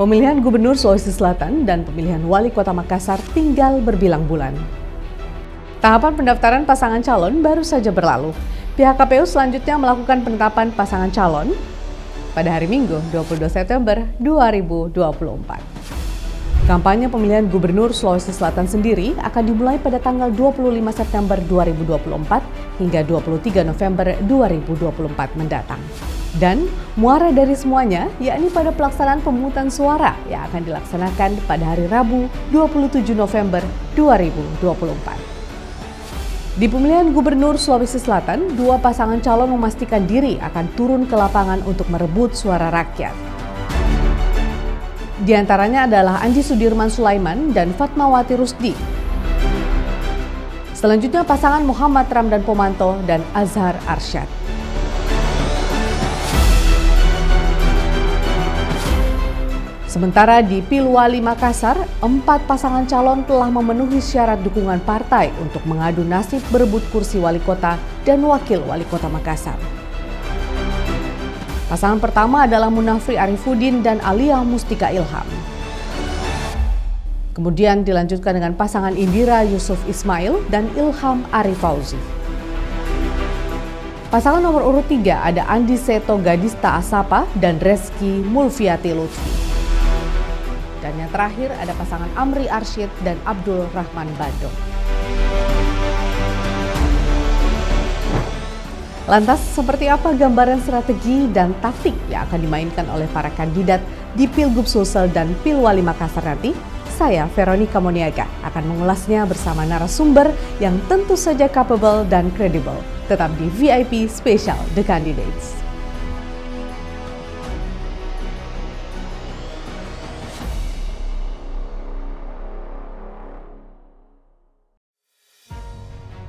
Pemilihan Gubernur Sulawesi Selatan dan pemilihan Wali Kota Makassar tinggal berbilang bulan. Tahapan pendaftaran pasangan calon baru saja berlalu. Pihak KPU selanjutnya melakukan penetapan pasangan calon pada hari Minggu 22 September 2024. Kampanye pemilihan Gubernur Sulawesi Selatan sendiri akan dimulai pada tanggal 25 September 2024 hingga 23 November 2024 mendatang. Dan muara dari semuanya yakni pada pelaksanaan pemungutan suara yang akan dilaksanakan pada hari Rabu 27 November 2024. Di pemilihan Gubernur Sulawesi Selatan, dua pasangan calon memastikan diri akan turun ke lapangan untuk merebut suara rakyat. Di antaranya adalah Andi Sudirman Sulaiman dan Fatmawati Rusdi. Selanjutnya pasangan Muhammad Ramdan Pomanto dan Azhar Arsyad. Sementara di Pilwali Makassar, 4 pasangan calon telah memenuhi syarat dukungan partai untuk mengadu nasib berebut kursi wali kota dan wakil wali kota Makassar. Pasangan pertama adalah Munafri Arifuddin dan Alia Mustika Ilham. Kemudian dilanjutkan dengan pasangan Indira Yusuf Ismail dan Ilham Arif Fauzi. Pasangan nomor urut 3 ada Andi Seto Gadista Asapa dan Reski Mulfiati Lutfi. Dan yang terakhir ada pasangan Amri Arsyid dan Abdul Rahman Badong. Lantas, seperti apa gambaran strategi dan taktik yang akan dimainkan oleh para kandidat di Pilgub Sulsel dan Pilwali Makassar nanti? Saya, Veronica Moniaga, akan mengulasnya bersama narasumber yang tentu saja capable dan kredibel. Tetap di VIP Special The Candidates.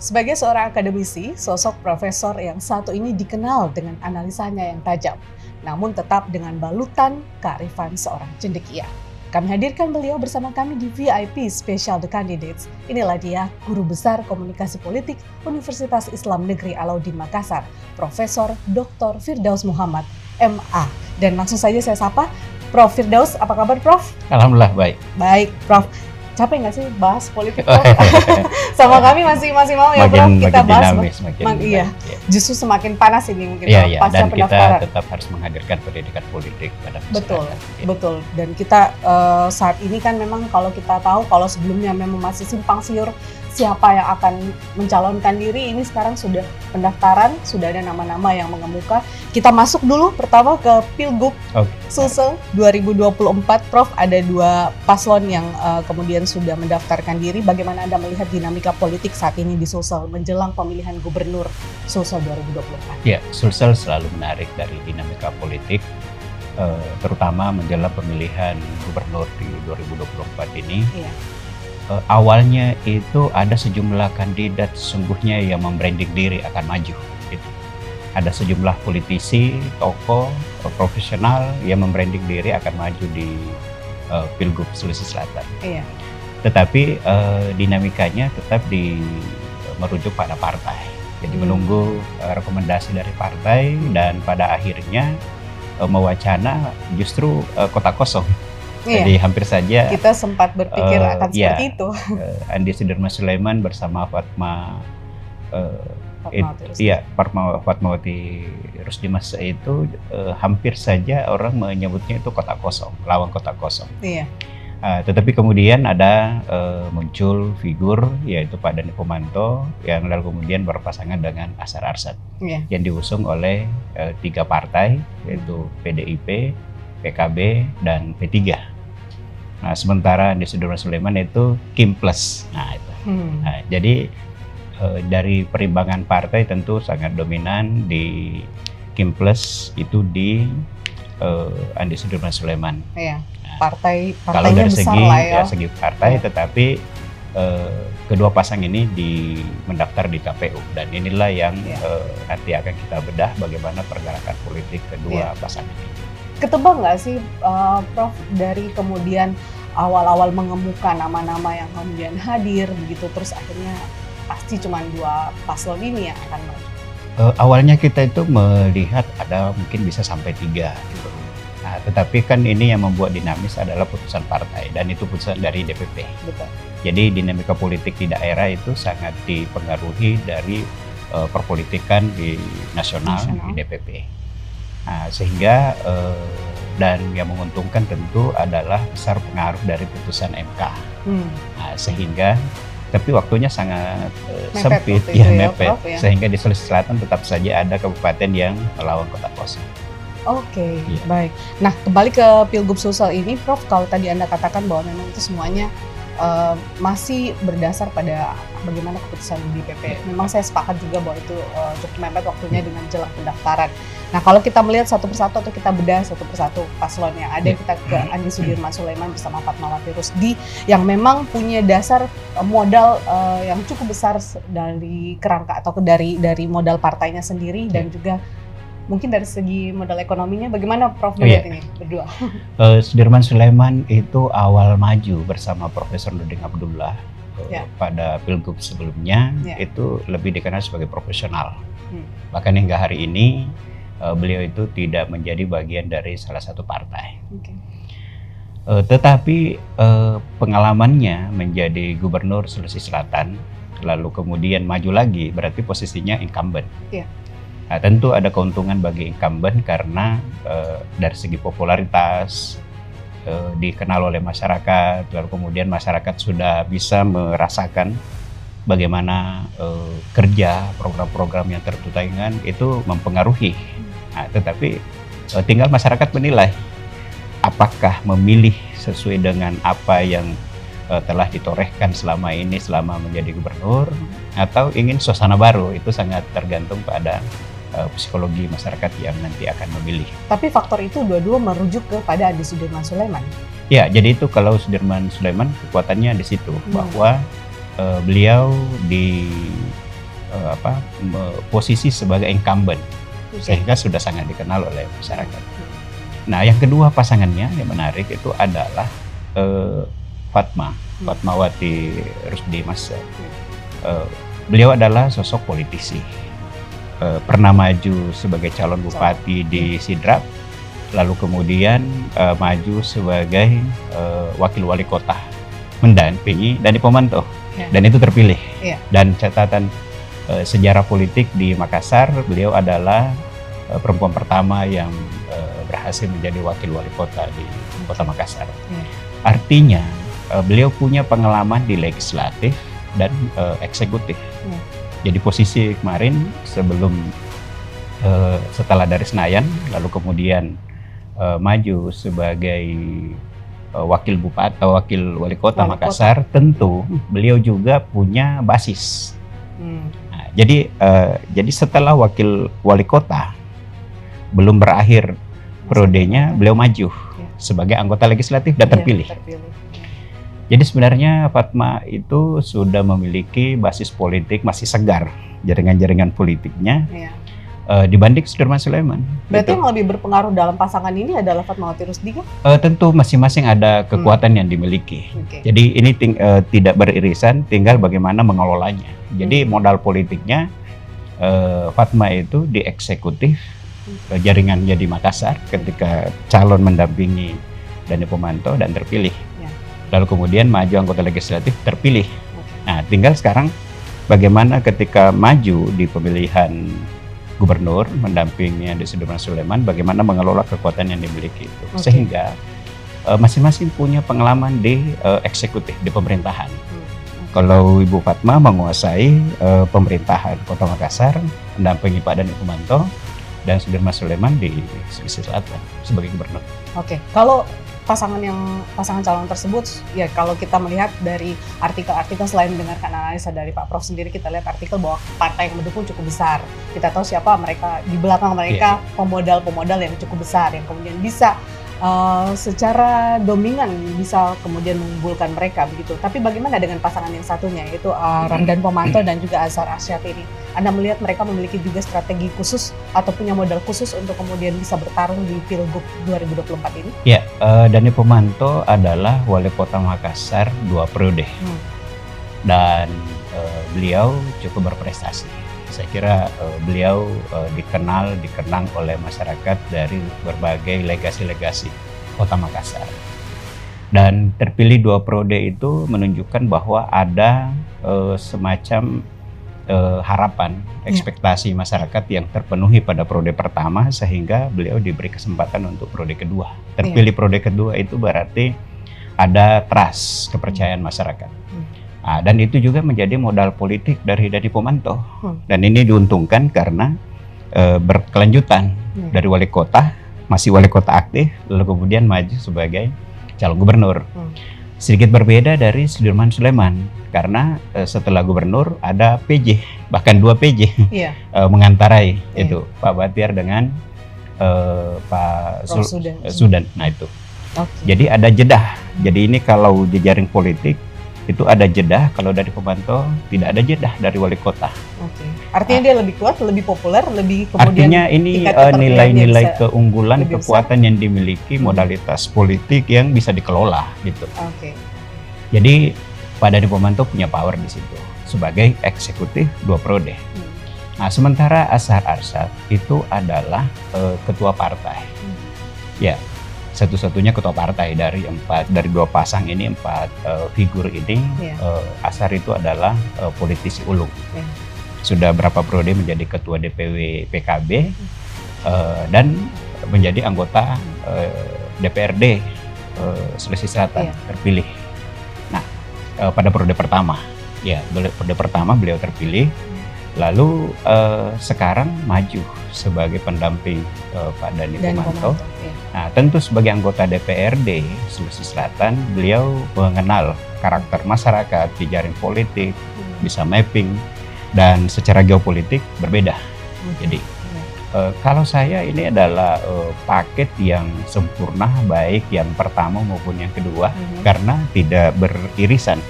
Sebagai seorang akademisi, sosok profesor yang satu ini dikenal dengan analisanya yang tajam, namun tetap dengan balutan kearifan seorang cendekia. Kami hadirkan beliau bersama kami di VIP Special The Candidates. Inilah dia, Guru Besar Komunikasi Politik Universitas Islam Negeri Alauddin Makassar, Profesor Dr. Firdaus Muhammad, MA. Dan langsung saja saya sapa, Prof. Firdaus, apa kabar Prof? Alhamdulillah baik. Baik, Prof. Capek nggak sih bahas politik, Prof? Sama kami masih mau ya, Prof, kita bahas. Dinamis, iya. Justru semakin panas ini mungkin pasca pendaftaran. Dan kita tetap harus menghadirkan pendidikan politik pada masyarakat. Betul. Dan kita saat ini kan memang kalau kita tahu, kalau sebelumnya memang masih simpang siur siapa yang akan mencalonkan diri, ini sekarang sudah pendaftaran, sudah ada nama-nama yang mengemuka. Kita masuk dulu pertama ke Pilgub Sulsel 2024, Prof. Ada 2 paslon yang kemudian sudah mendaftarkan diri. Bagaimana Anda melihat dinamika politik saat ini di Sulsel menjelang pemilihan Gubernur Sulsel 2024? Ya, Sulsel selalu menarik dari dinamika politik, terutama menjelang pemilihan Gubernur di 2024 ini. Iya. Awalnya itu ada sejumlah kandidat sesungguhnya yang membranding diri akan maju. Gitu. Ada sejumlah politisi, tokoh, profesional yang membranding diri akan maju di Pilgub Sulawesi Selatan. Iya. Tetapi dinamikanya tetap merujuk pada partai. Jadi menunggu rekomendasi dari partai dan pada akhirnya mewacana justru kota kosong. Iya. Jadi hampir saja kita sempat berpikir akan seperti itu. Andi Sudirman Sulaiman bersama Fatmawati Rusdi Mas itu hampir saja orang menyebutnya itu kota kosong, lawan kota kosong. Iya. Tetapi kemudian ada muncul figur yaitu Pak Dani Pomanto yang lalu kemudian berpasangan dengan Azhar Arsyad, yang diusung oleh 3 partai yaitu PDIP, PKB, dan P3. Nah, sementara Andi Sudirman Sulaiman itu Kim Plus. Nah, itu. Nah, jadi dari perimbangan partai tentu sangat dominan di Kim Plus itu di Andi Sudirman Sulaiman. Iya. Nah, kalau dari segi partai, tetapi kedua pasang ini mendaftar di KPU dan inilah yang nanti akan kita bedah bagaimana pergerakan politik kedua pasang ini. Ketebak nggak sih, Prof, dari kemudian awal-awal mengemuka nama-nama yang kemudian hadir begitu, terus akhirnya pasti cuma 2 paslon ini yang akan maju? Awalnya kita itu melihat ada mungkin bisa sampai 3 gitu. Nah, Nah, tetapi kan ini yang membuat dinamis adalah putusan partai dan itu putusan dari DPP. Betul. Jadi dinamika politik di daerah itu sangat dipengaruhi dari perpolitikan di nasional di DPP. Nah, sehingga dan yang menguntungkan tentu adalah besar pengaruh dari putusan MK. Nah, sehingga tapi waktunya sangat sempit, mepet, sehingga di Sulawesi Selatan tetap saja ada kabupaten yang melawan kota kosong. Oke, baik. Nah, kembali ke Pilgub Sulsel ini, Prof, kalau tadi Anda katakan bahwa memang itu semuanya masih berdasar pada bagaimana keputusan di DPP. Memang saya sepakat juga bahwa itu cukup mepet waktunya dengan jelang pendaftaran. Nah, kalau kita melihat satu persatu atau kita bedah satu persatu paslon yang ada, kita ke Andi Sudirman Sulaiman bersama Fatmawati Rusdi yang memang punya dasar modal yang cukup besar dari kerangka atau dari modal partainya sendiri dan juga mungkin dari segi modal ekonominya. Bagaimana Prof melihat ini berdua? Sudirman Sulaiman itu awal maju bersama Profesor Nurdin Abdullah pada Pilgub sebelumnya itu lebih dikenal sebagai profesional. Bahkan hingga hari ini beliau itu tidak menjadi bagian dari salah satu partai. Tetapi pengalamannya menjadi gubernur Sulawesi Selatan, lalu kemudian maju lagi, berarti posisinya incumbent. Nah, tentu ada keuntungan bagi incumbent karena dari segi popularitas dikenal oleh masyarakat, lalu kemudian masyarakat sudah bisa merasakan bagaimana kerja program-program yang tertutupkan itu mempengaruhi. Nah, tetapi tinggal masyarakat menilai apakah memilih sesuai dengan apa yang telah ditorehkan selama ini selama menjadi gubernur atau ingin suasana baru. Itu sangat tergantung pada psikologi masyarakat yang nanti akan memilih. Tapi faktor itu dua-dua merujuk kepada Andi Sudirman Sulaiman. Ya, jadi itu kalau Sudirman Sulaiman kekuatannya di situ bahwa beliau di posisi sebagai incumbent sehingga sudah sangat dikenal oleh masyarakat. Nah, yang kedua pasangannya yang menarik itu adalah Fatmawati Rusdi Mas. Beliau adalah sosok politisi. Pernah maju sebagai calon bupati di Sidrap, lalu kemudian maju sebagai wakil wali kota mendampingi Dani Pomanto, dan itu terpilih. Dan catatan sejarah politik di Makassar, beliau adalah perempuan pertama yang berhasil menjadi wakil wali kota di kota Makassar. Artinya beliau punya pengalaman di legislatif dan eksekutif. Jadi posisi kemarin sebelum setelah dari Senayan, lalu kemudian maju sebagai wakil bupati atau wakil wali kota Makassar, tentu beliau juga punya basis. Nah, jadi setelah wakil wali kota belum berakhir periodenya, beliau maju sebagai anggota legislatif dan terpilih. Jadi sebenarnya Fatma itu sudah memiliki basis politik, masih segar jaringan-jaringan politiknya dibanding Sudirman Sulaiman. Berarti yang lebih berpengaruh dalam pasangan ini adalah Fatmawati Rusdi kan? Tentu masing-masing ada kekuatan yang dimiliki. Jadi ini tidak beririsan, tinggal bagaimana mengelolanya. Jadi modal politiknya Fatma itu di eksekutif, jaringannya di Makassar ketika calon mendampingi Dani Pomanto dan terpilih. Lalu kemudian maju anggota legislatif terpilih. Nah, tinggal sekarang bagaimana ketika maju di pemilihan gubernur mendampingi Andi Sudirman Sulaiman, bagaimana mengelola kekuatan yang dimiliki itu. Sehingga masing-masing punya pengalaman di eksekutif, di pemerintahan. Kalau Ibu Fatma menguasai pemerintahan Kota Makassar, mendampingi Pak Dani Pomanto, dan Sudirman Sulaiman di Sulawesi Selatan sebagai gubernur. Kalau pasangan calon tersebut, ya kalau kita melihat dari artikel-artikel selain mendengarkan analisa dari Pak Prof sendiri, kita lihat artikel bahwa partai yang mendukung cukup besar. Kita tahu siapa mereka, di belakang mereka pemodal-pemodal yang cukup besar yang kemudian bisa secara dominan bisa kemudian mengunggulkan mereka begitu. Tapi bagaimana dengan pasangan yang satunya, yaitu Ramdan Pomanto dan juga Azhar Asyad ini? Anda melihat mereka memiliki juga strategi khusus atau punya modal khusus untuk kemudian bisa bertarung di Pilgub 2024 ini? Ya, Dani Pomanto adalah wali kota Makassar 2 periode. Dan beliau cukup berprestasi Saya kira beliau dikenang oleh masyarakat dari berbagai legasi-legasi Kota Makassar. Dan terpilih 2 periode itu menunjukkan bahwa ada semacam harapan, ekspektasi masyarakat yang terpenuhi pada periode pertama sehingga beliau diberi kesempatan untuk periode kedua. Terpilih periode kedua itu berarti ada trust, kepercayaan masyarakat. Nah, dan itu juga menjadi modal politik dari Dani Pomanto. Dan ini diuntungkan karena berkelanjutan dari wali kota, masih wali kota aktif, lalu kemudian maju sebagai calon gubernur. Sedikit berbeda dari Sudirman Sulaiman karena setelah gubernur ada PJ, bahkan 2 PJ mengantarai itu Pak Batiar dengan Pak Sudan. Nah itu. Jadi ada jedah. Jadi ini kalau jejaring politik itu ada jedah, kalau dari Pomanto tidak ada jedah dari wali kota. Artinya dia lebih kuat, lebih populer, lebih kemudian. Artinya ini nilai-nilai keunggulan, kekuatan yang dimiliki, modalitas politik yang bisa dikelola gitu. Jadi Pak Dani Pomanto punya power di situ sebagai eksekutif 2 periode. Nah, sementara Ashar Arsyad itu adalah ketua partai. Ya, satu-satunya ketua partai dari 2 pasang ini, 4 figur ini. Ashar itu adalah politisi ulung. Sudah berapa periode menjadi ketua DPW PKB dan menjadi anggota DPRD Sulawesi Selatan terpilih. Nah, pada periode pertama, beliau terpilih, lalu sekarang maju sebagai pendamping Pak Dani Pomanto. Nah, tentu sebagai anggota DPRD Sulawesi Selatan, beliau mengenal karakter masyarakat, jejaring politik, bisa mapping, dan secara geopolitik berbeda. Jadi kalau saya ini adalah paket yang sempurna, baik yang pertama maupun yang kedua, karena tidak beririsan.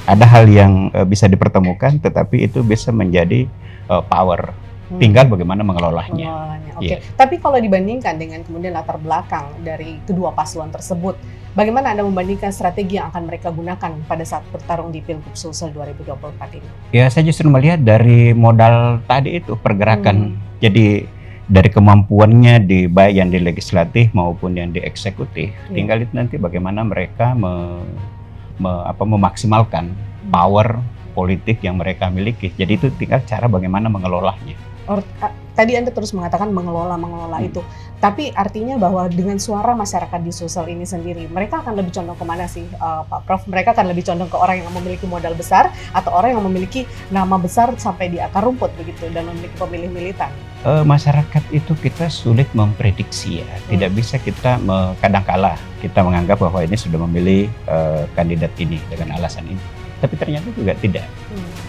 Ada hal yang bisa dipertemukan, tetapi itu bisa menjadi power. Tinggal bagaimana mengelolanya. Tapi kalau dibandingkan dengan kemudian latar belakang dari kedua paslon tersebut, bagaimana Anda membandingkan strategi yang akan mereka gunakan pada saat bertarung di Pilgub Sulsel 2024 ini? Ya, saya justru melihat dari modal tadi itu, pergerakan. Jadi dari kemampuannya baik yang di legislatif maupun yang di eksekutif, tinggal itu nanti bagaimana mereka memaksimalkan power politik yang mereka miliki. Jadi itu tinggal cara bagaimana mengelolanya. Tadi Anda terus mengatakan mengelola itu, tapi artinya bahwa dengan suara masyarakat di Sulsel ini sendiri, mereka akan lebih condong kemana sih, Pak Prof? Mereka akan lebih condong ke orang yang memiliki modal besar atau orang yang memiliki nama besar sampai di akar rumput begitu dan memiliki pemilih militan? Masyarakat itu kita sulit memprediksi ya, tidak bisa kita kadangkala kita menganggap bahwa ini sudah memilih kandidat ini dengan alasan ini. Tapi ternyata juga tidak.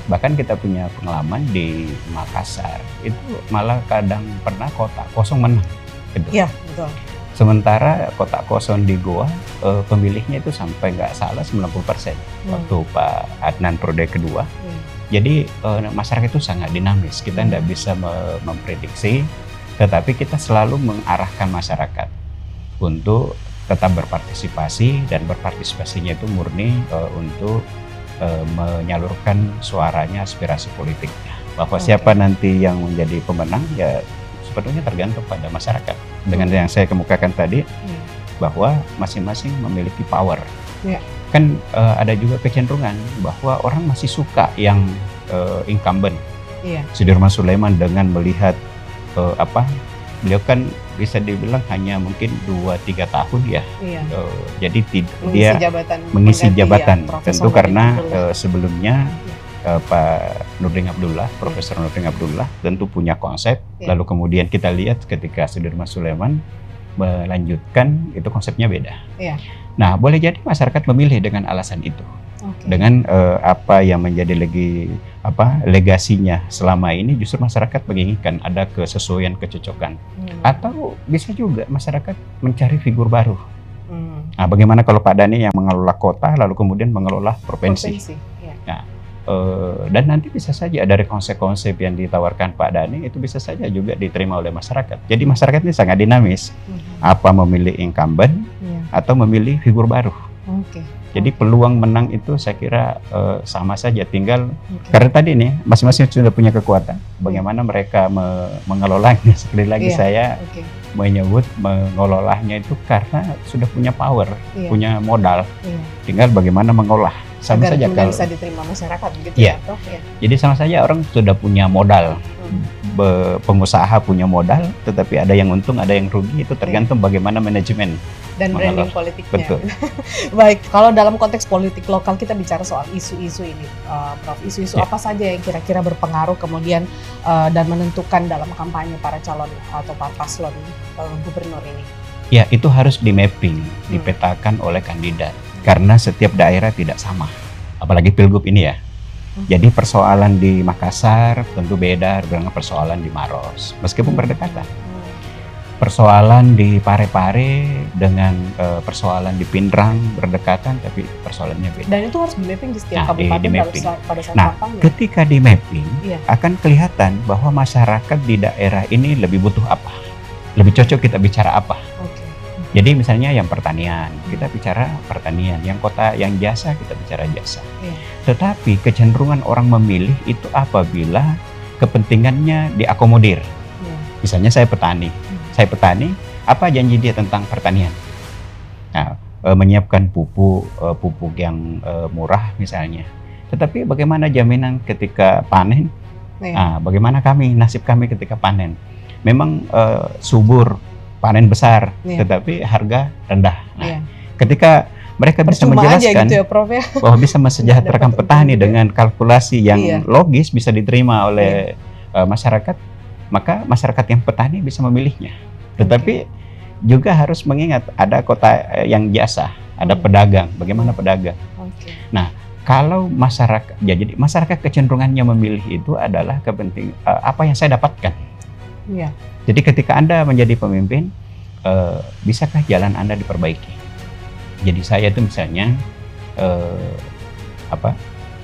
Bahkan kita punya pengalaman di Makassar, itu malah kadang pernah kota kosong menang. Gitu. Iya, betul. Sementara kota kosong di Goa, pemilihnya itu sampai nggak salah 90% waktu Pak Adnan periode kedua. Jadi masyarakat itu sangat dinamis, kita tidak bisa memprediksi, tetapi kita selalu mengarahkan masyarakat untuk tetap berpartisipasi, dan berpartisipasinya itu murni untuk menyalurkan suaranya, aspirasi politiknya. Bahwa siapa nanti yang menjadi pemenang ya sebetulnya tergantung pada masyarakat. Dengan yang saya kemukakan tadi, bahwa masing-masing memiliki power. Kan ada juga kecenderungan bahwa orang masih suka yang incumbent. Sudirman Sulaiman dengan melihat beliau kan bisa dibilang hanya mungkin 2-3 tahun ya. Jadi dia mengisi jabatan. Tentu karena sebelumnya Pak Nurdin Abdullah, Profesor Nurdin Abdullah tentu punya konsep. Lalu kemudian kita lihat ketika Sudirman Sulaiman melanjutkan, itu konsepnya beda. Nah, boleh jadi masyarakat memilih dengan alasan itu. Dengan apa yang menjadi legasinya selama ini, justru masyarakat menginginkan ada kesesuaian, kecocokan. Atau bisa juga masyarakat mencari figur baru. Nah, bagaimana kalau Pak Dani yang mengelola kota lalu kemudian mengelola provinsi. Nah, dan nanti bisa saja dari konsep-konsep yang ditawarkan Pak Dani itu bisa saja juga diterima oleh masyarakat. Jadi masyarakat ini sangat dinamis. Apa memilih incumbent atau memilih figur baru. Jadi peluang menang itu saya kira sama saja, tinggal karena tadi nih masing-masing sudah punya kekuatan. Bagaimana mereka mengelolanya. Sekali lagi saya menyebut mengelolanya itu karena sudah punya power, punya modal. Tinggal bagaimana mengolah. Sama agar saja kalau bisa diterima masyarakat begitu ya. Prof, ya. Jadi sama saja orang sudah punya modal. Pengusaha punya modal, tetapi ada yang untung, ada yang rugi, itu tergantung bagaimana manajemen dan branding politiknya. Betul. Baik, kalau dalam konteks politik lokal kita bicara soal isu-isu ini, Prof. Isu-isu apa saja yang kira-kira berpengaruh kemudian dan menentukan dalam kampanye para calon atau para paslon gubernur ini? Ya, itu harus di mapping, dipetakan oleh kandidat. Karena setiap daerah tidak sama, apalagi pilgub ini ya. Jadi persoalan di Makassar tentu beda dengan persoalan di Maros, meskipun berdekatan. Persoalan di Parepare dengan persoalan di Pindrang berdekatan, tapi persoalannya beda. Dan itu harus di mapping di setiap kabupaten pada saat kampanye. Ketika di mapping akan kelihatan bahwa masyarakat di daerah ini lebih butuh apa, lebih cocok kita bicara apa. Jadi misalnya yang pertanian, kita bicara pertanian, yang kota, yang jasa, kita bicara jasa. Tetapi kecenderungan orang memilih itu apabila kepentingannya diakomodir. Misalnya saya petani, apa janji dia tentang pertanian? Nah, menyiapkan pupuk yang murah misalnya. Tetapi bagaimana jaminan ketika panen? Nah, bagaimana nasib kami ketika panen? Memang subur, panen besar, tetapi harga rendah. Nah, ketika mereka bisa menjelaskan gitu ya, Prof, ya? bahwa bisa mensejahterakan petani dengan kalkulasi yang logis, bisa diterima oleh masyarakat, maka masyarakat yang petani bisa memilihnya. Tetapi juga harus mengingat ada kota yang jasa, ada pedagang. Bagaimana pedagang? Nah, kalau masyarakat, jadi masyarakat kecenderungannya memilih itu adalah kepentingan apa yang saya dapatkan. Jadi ketika Anda menjadi pemimpin, bisakah jalan Anda diperbaiki? Jadi saya itu misalnya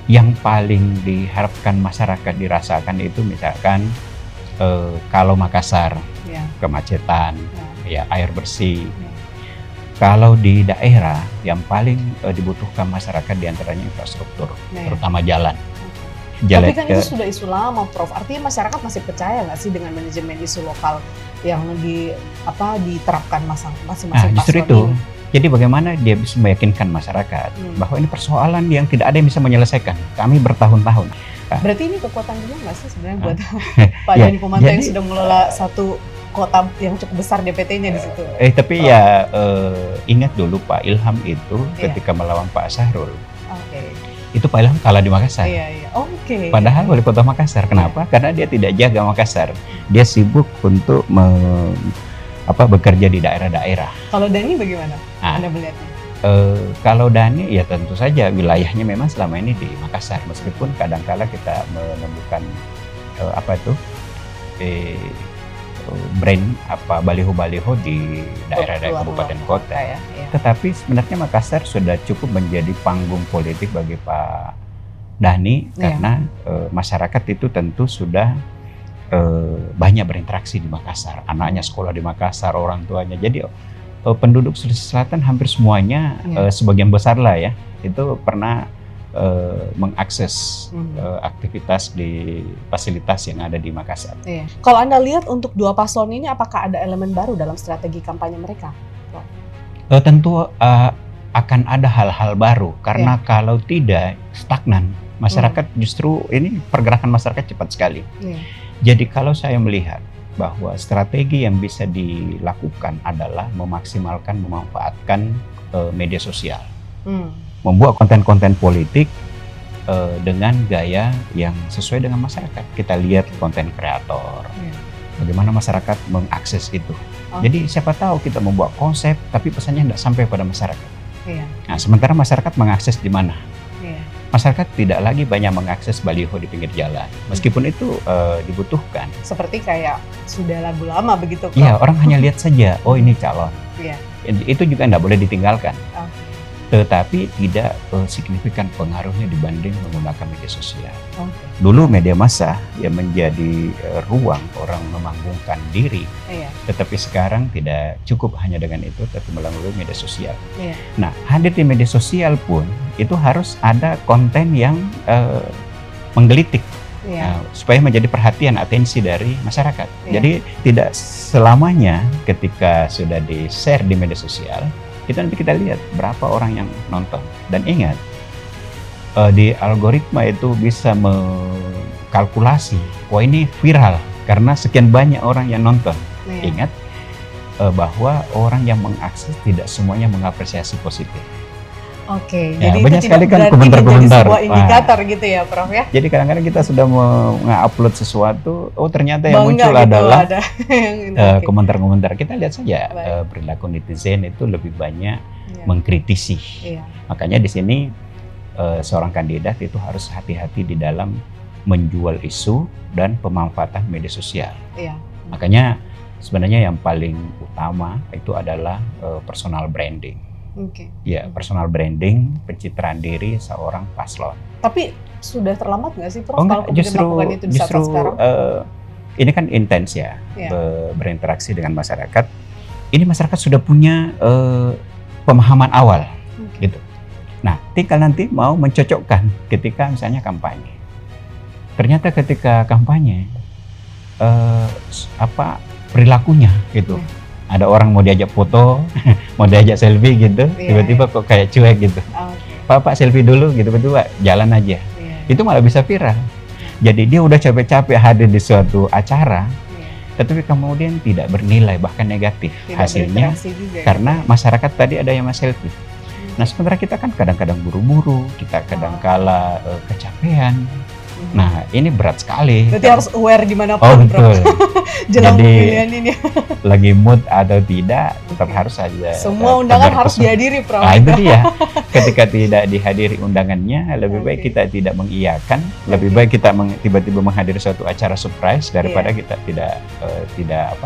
yang paling diharapkan masyarakat dirasakan itu misalkan kalau Makassar kemacetan, air bersih. Kalau di daerah yang paling dibutuhkan masyarakat diantaranya infrastruktur, terutama jalan. Tapi kan itu sudah isu lama, Prof. Artinya masyarakat masih percaya nggak sih dengan manajemen isu lokal yang diterapkan masing-masing paslon justru itu. ini? Jadi bagaimana dia bisa meyakinkan masyarakat bahwa ini persoalan yang tidak ada yang bisa menyelesaikan. Kami bertahun-tahun. Berarti ini kekuatan juga nggak sih sebenarnya buat Pak Dani Pumanta yang sudah mengelola satu kota yang cukup besar DPT-nya di situ? Tapi ingat dulu Pak Ilham itu ketika melawan Pak Sahrul. Itu Pak Ilham kalah di Makassar. Padahal wali kota Makassar. Kenapa? Karena dia tidak jaga Makassar. Dia sibuk untuk bekerja di daerah-daerah. Kalau Dani bagaimana Anda melihatnya? Kalau Dani ya tentu saja wilayahnya memang selama ini di Makassar. Meskipun kadang-kala kita menemukan brand baliho-baliho di daerah-daerah kabupaten kota. Tetapi sebenarnya Makassar sudah cukup menjadi panggung politik bagi Pak Dani karena masyarakat itu tentu sudah banyak berinteraksi di Makassar. Anaknya sekolah di Makassar, orang tuanya. Jadi penduduk Sulawesi Selatan hampir semuanya sebagian besar lah ya itu pernah mengakses aktivitas di fasilitas yang ada di Makassar. Kalau Anda lihat untuk dua paslon ini, apakah ada elemen baru dalam strategi kampanye mereka? Tentu akan ada hal-hal baru karena kalau tidak stagnan, masyarakat justru ini pergerakan masyarakat cepat sekali. Jadi kalau saya melihat bahwa strategi yang bisa dilakukan adalah memanfaatkan media sosial. Membuat konten-konten politik dengan gaya yang sesuai dengan masyarakat. Kita lihat konten kreator, bagaimana masyarakat mengakses itu. Jadi siapa tahu kita membuat konsep, tapi pesannya tidak sampai pada masyarakat. Nah, sementara masyarakat mengakses di mana? Masyarakat tidak lagi banyak mengakses baliho di pinggir jalan, meskipun itu dibutuhkan. Seperti kayak sudah lagu lama begitu. Iya, orang hanya lihat saja, oh ini calon. Itu juga tidak boleh ditinggalkan. tetapi tidak signifikan pengaruhnya dibanding menggunakan media sosial. Oke. Dulu media massa yang menjadi ruang orang memanggungkan diri, Iya. tetapi sekarang tidak cukup hanya dengan itu, tapi melalui media sosial. Iya. Nah, hadir di media sosial pun itu harus ada konten yang menggelitik. Iya. Supaya menjadi perhatian, atensi dari masyarakat. Iya. Jadi tidak selamanya ketika sudah di-share di media sosial, itu nanti kita lihat berapa orang yang nonton. Dan ingat, di algoritma itu bisa mengkalkulasi, wah ini viral karena sekian banyak orang yang nonton. Iya. Ingat bahwa orang yang mengakses tidak semuanya mengapresiasi positif. Oke, Ya, jadi banyak itu sekali tidak kan berarti komentar-komentar. menjadi sebuah indikator gitu ya, Prof ya? Jadi kadang-kadang kita sudah meng-upload sesuatu, oh ternyata yang Bangga muncul gitu adalah ada yang oke. komentar-komentar. Kita lihat saja Baik. perilaku netizen itu lebih banyak Iya. mengkritisi. Iya. Makanya di sini seorang kandidat itu harus hati-hati di dalam menjual isu dan pemanfaatan media sosial. Iya. Makanya sebenarnya yang paling utama itu adalah personal branding. Oke. Ya, personal branding, pencitraan diri seorang paslon. Tapi sudah terlambat nggak sih, Prof? Oh kalau enggak, kemudian melakukan itu di saat sekarang? ini kan intens ya, Iya. berinteraksi dengan masyarakat. Ini masyarakat sudah punya pemahaman awal, Oke. gitu. Nah, tinggal nanti mau mencocokkan ketika misalnya kampanye. Ternyata ketika kampanye, perilakunya gitu. Iya. Ada orang mau diajak foto, mau diajak selfie gitu, Iya, tiba-tiba kok kayak cuek gitu. Oke. Pak selfie dulu gitu, tiba-tiba jalan aja. Iya. Itu malah bisa viral. Jadi dia udah capek-capek hadir di suatu acara, Iya. tetapi kemudian tidak bernilai, bahkan negatif Tidak hasilnya, berinteraksi juga ya. karena masyarakat tadi ada yang selfie. Nah, sementara kita kan kadang-kadang buru-buru, kita kadang-kala kecapean. Nah, ini berat sekali. Berarti harus aware dimanapun, Oh Prof. betul. Jelang Jadi, pemilihan ini. Lagi mood atau tidak, tetap harus ada. Semua undangan harus dihadiri, Prof. Nah, itu dia. Ketika tidak dihadiri undangannya, lebih baik Oke. kita tidak mengiyakan, lebih baik kita tiba-tiba menghadiri suatu acara surprise daripada Iya. kita tidak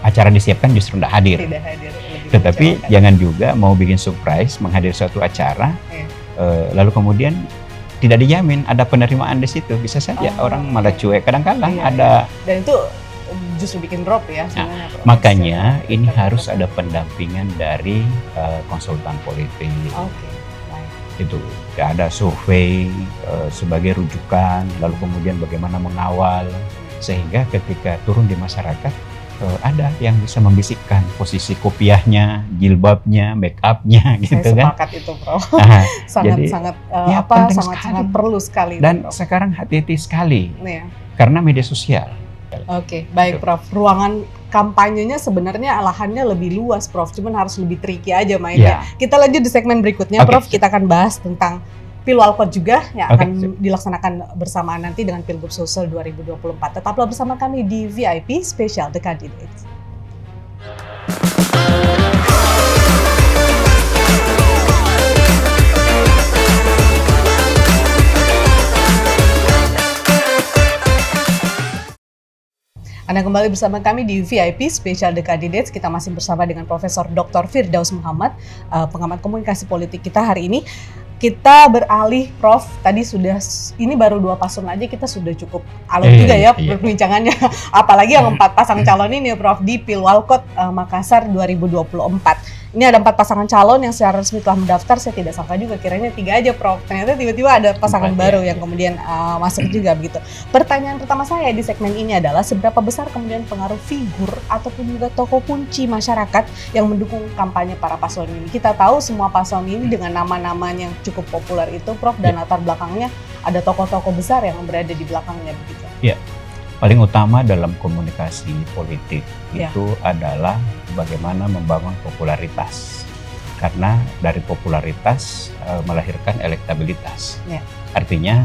acara disiapkan justru tidak hadir. Tidak hadir. lebih Tetapi mengecewakan. jangan juga mau bikin surprise menghadiri suatu acara, Iya. lalu kemudian tidak dijamin ada penerimaan di situ. Bisa saja Oh, orang malah oke. cuek. Kadang-kadang Iya, ada. Dan itu justru bikin drop ya sebenarnya, Prof. Makanya Secara ini harus elektabilitas. ada pendampingan dari konsultan politik. Oke. Baik. Itu ya, ada survei sebagai rujukan, lalu kemudian bagaimana mengawal sehingga ketika turun di masyarakat ada yang bisa membisikkan posisi kopiahnya, jilbabnya, make upnya gitu Saya kan. sepakat itu, Prof. Nah, Sangat-sangat ya, penting sangat sekali. perlu sekali. dan Prof. sekarang hati-hati sekali Iya. karena media sosial. Oke, baik, Prof. Ruangan kampanyenya sebenarnya lahannya lebih luas, Prof. Cuman harus lebih tricky aja mainnya. Ya. Kita lanjut di segmen berikutnya, Oke, Prof. Kita akan bahas tentang Pilwalkot juga yang Oke, akan sip. dilaksanakan bersamaan nanti dengan Pilgub Sulsel 2024. Tetaplah bersama kami di VIP Special The Candidates. Anda kembali bersama kami di VIP Special The Candidates. Kita masih bersama dengan Profesor Dr. Firdaus Muhammad, pengamat komunikasi politik kita hari ini. Kita beralih, Prof. Tadi sudah, ini baru 2 paslon aja kita sudah cukup alot juga ya Iya. perbincangannya. Apalagi yang 4 pasang calon ini, Prof, di Pilwalkot Makassar 2024. Ini ada 4 pasangan calon yang secara resmi telah mendaftar. Saya tidak sangka juga, kiranya 3 aja, Prof. Ternyata tiba-tiba ada pasangan 4, baru ya. yang kemudian masuk juga begitu. Pertanyaan pertama saya di segmen ini adalah seberapa besar kemudian pengaruh figur ataupun juga tokoh kunci masyarakat yang mendukung kampanye para paslon ini. Kita tahu semua paslon ini dengan nama-nama yang cukup populer itu, Prof, dan latar belakangnya ada tokoh-tokoh besar yang berada di belakangnya begitu. Paling utama dalam komunikasi politik Ya. itu adalah bagaimana membangun popularitas. Karena dari popularitas melahirkan elektabilitas. Ya. Artinya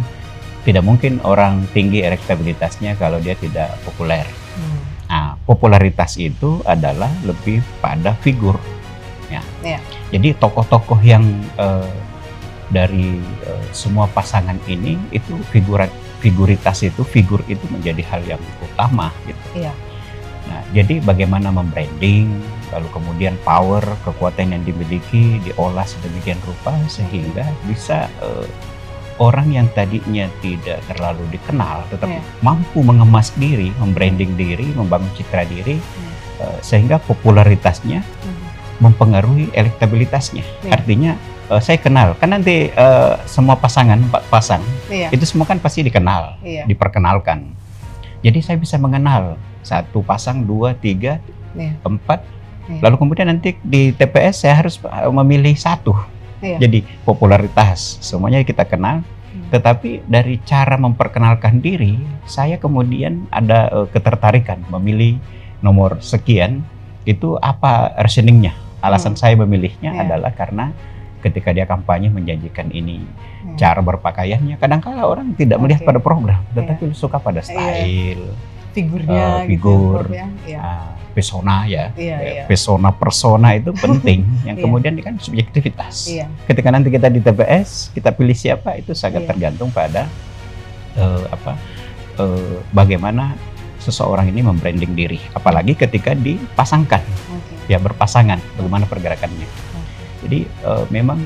tidak mungkin orang tinggi elektabilitasnya kalau dia tidak populer. Nah, popularitas itu adalah lebih pada figur. Ya. Ya. Jadi tokoh-tokoh yang dari semua pasangan ini itu figur itu menjadi hal yang utama gitu. Iya. Nah, jadi bagaimana membranding, lalu kemudian power, kekuatan yang dimiliki diolah sedemikian rupa sehingga bisa orang yang tadinya tidak terlalu dikenal tetapi mampu mengemas diri, membranding diri, membangun citra diri sehingga popularitasnya mempengaruhi elektabilitasnya. Artinya saya kenal, kan nanti semua pasangan, 4 pasang, itu semua kan pasti dikenal, diperkenalkan. Jadi saya bisa mengenal 1 pasang, 2, 3, 4, lalu kemudian nanti di TPS saya harus memilih 1. Jadi popularitas, semuanya kita kenal, tetapi dari cara memperkenalkan diri, saya kemudian ada ketertarikan memilih nomor sekian, itu apa reasoningnya, alasan saya memilihnya adalah karena ketika dia kampanye menjanjikan ini, cara berpakaiannya, kadang-kala orang tidak melihat pada program, tetapi suka pada style, figurnya, figur, pesona persona itu penting, yang kemudian kan subjektivitas. Ketika nanti kita di TPS, kita pilih siapa itu sangat tergantung pada bagaimana seseorang ini membranding diri, apalagi ketika dipasangkan, berpasangan, bagaimana pergerakannya. Jadi memang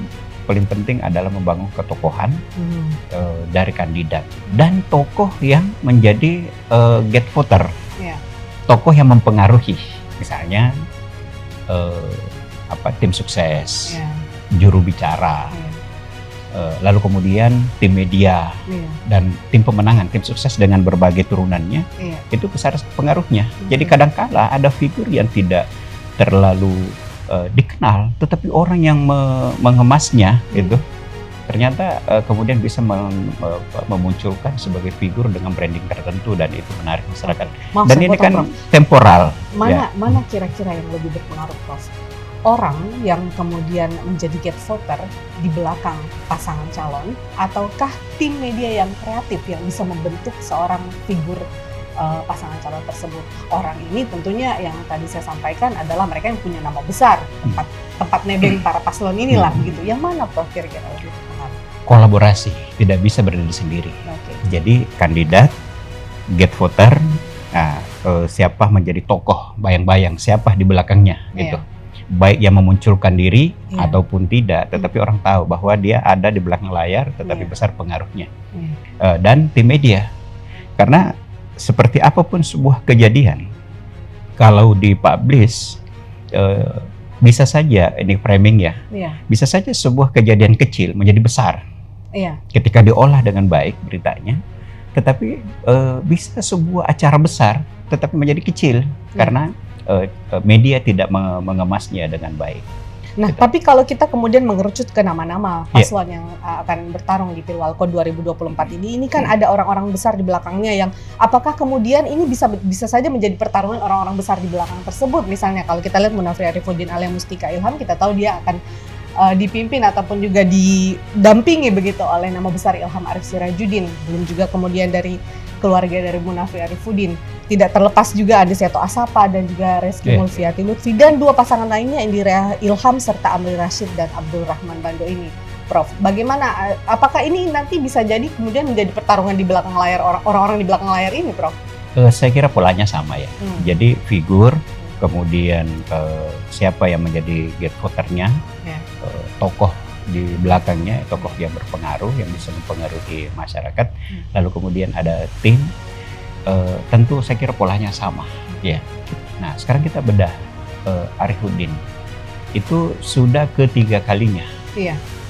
paling penting adalah membangun ketokohan dari kandidat dan tokoh yang menjadi gate voter, tokoh yang mempengaruhi, misalnya tim sukses, juru bicara, lalu kemudian tim media dan tim pemenangan, tim sukses dengan berbagai turunannya, itu besar pengaruhnya. Jadi kadangkala ada figur yang tidak terlalu dikenal, tetapi orang yang mengemasnya itu ternyata kemudian bisa memunculkan sebagai figur dengan branding tertentu dan itu menarik masyarakat. Dan ini kan temporal. Mana kira-kira yang lebih berpengaruh, Prof? Orang yang kemudian menjadi gate voter di belakang pasangan calon, ataukah tim media yang kreatif yang bisa membentuk seorang figur pasangan calon tersebut? Orang ini tentunya yang tadi saya sampaikan adalah mereka yang punya nama besar, tempat nebeng para paslon inilah gitu. Yang mana, Prof, kira-kira lebih berpengaruh? Kolaborasi, tidak bisa berdiri sendiri. Jadi kandidat, gate voter, siapa menjadi tokoh, bayang-bayang siapa di belakangnya gitu. Baik yang memunculkan diri ataupun tidak, tetapi orang tahu bahwa dia ada di belakang layar, tetapi besar pengaruhnya. Dan tim media, karena seperti apapun sebuah kejadian, kalau dipublish bisa saja, ini framing bisa saja sebuah kejadian kecil menjadi besar ketika diolah dengan baik beritanya, tetapi bisa sebuah acara besar tetapi menjadi kecil karena media tidak mengemasnya dengan baik. Nah, tapi kalau kita kemudian mengerucut ke nama-nama paslon yang akan bertarung di Pilwalko 2024 ini kan ada orang-orang besar di belakangnya yang apakah kemudian ini bisa saja menjadi pertarungan orang-orang besar di belakang tersebut. Misalnya kalau kita lihat Munafri Arifuddin Alia Mustika Ilham, kita tahu dia akan dipimpin ataupun juga didampingi begitu oleh nama besar Ilham Arif Sirajuddin. Belum juga kemudian dari keluarga dari Munafri Arifuddin. Tidak terlepas juga ada Seto Asapa dan juga Reski Mulfiati Lutfi dan 2 pasangan lainnya Indira Ilham serta Amri Rashid dan Abdul Rahman Bando ini. Prof, bagaimana? Apakah ini nanti bisa jadi kemudian menjadi pertarungan di belakang layar orang-orang di belakang layar ini, Prof? Saya kira polanya sama ya. Jadi figur, kemudian siapa yang menjadi gate voternya, tokoh di belakangnya, tokoh yang berpengaruh yang bisa mempengaruhi masyarakat, lalu kemudian ada tim, tentu saya kira polanya sama ya. Nah sekarang kita bedah Arifuddin itu sudah ketiga kalinya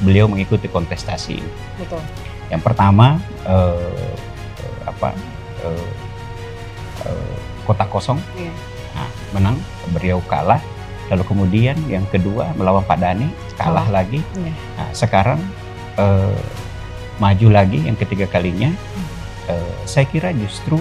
beliau mengikuti kontestasi ini. Betul. Yang pertama kota kosong, nah, menang, beliau kalah. Lalu kemudian yang kedua melawan Pak Dhani, kalah lagi. Nah, sekarang maju lagi yang ketiga kalinya. Saya kira justru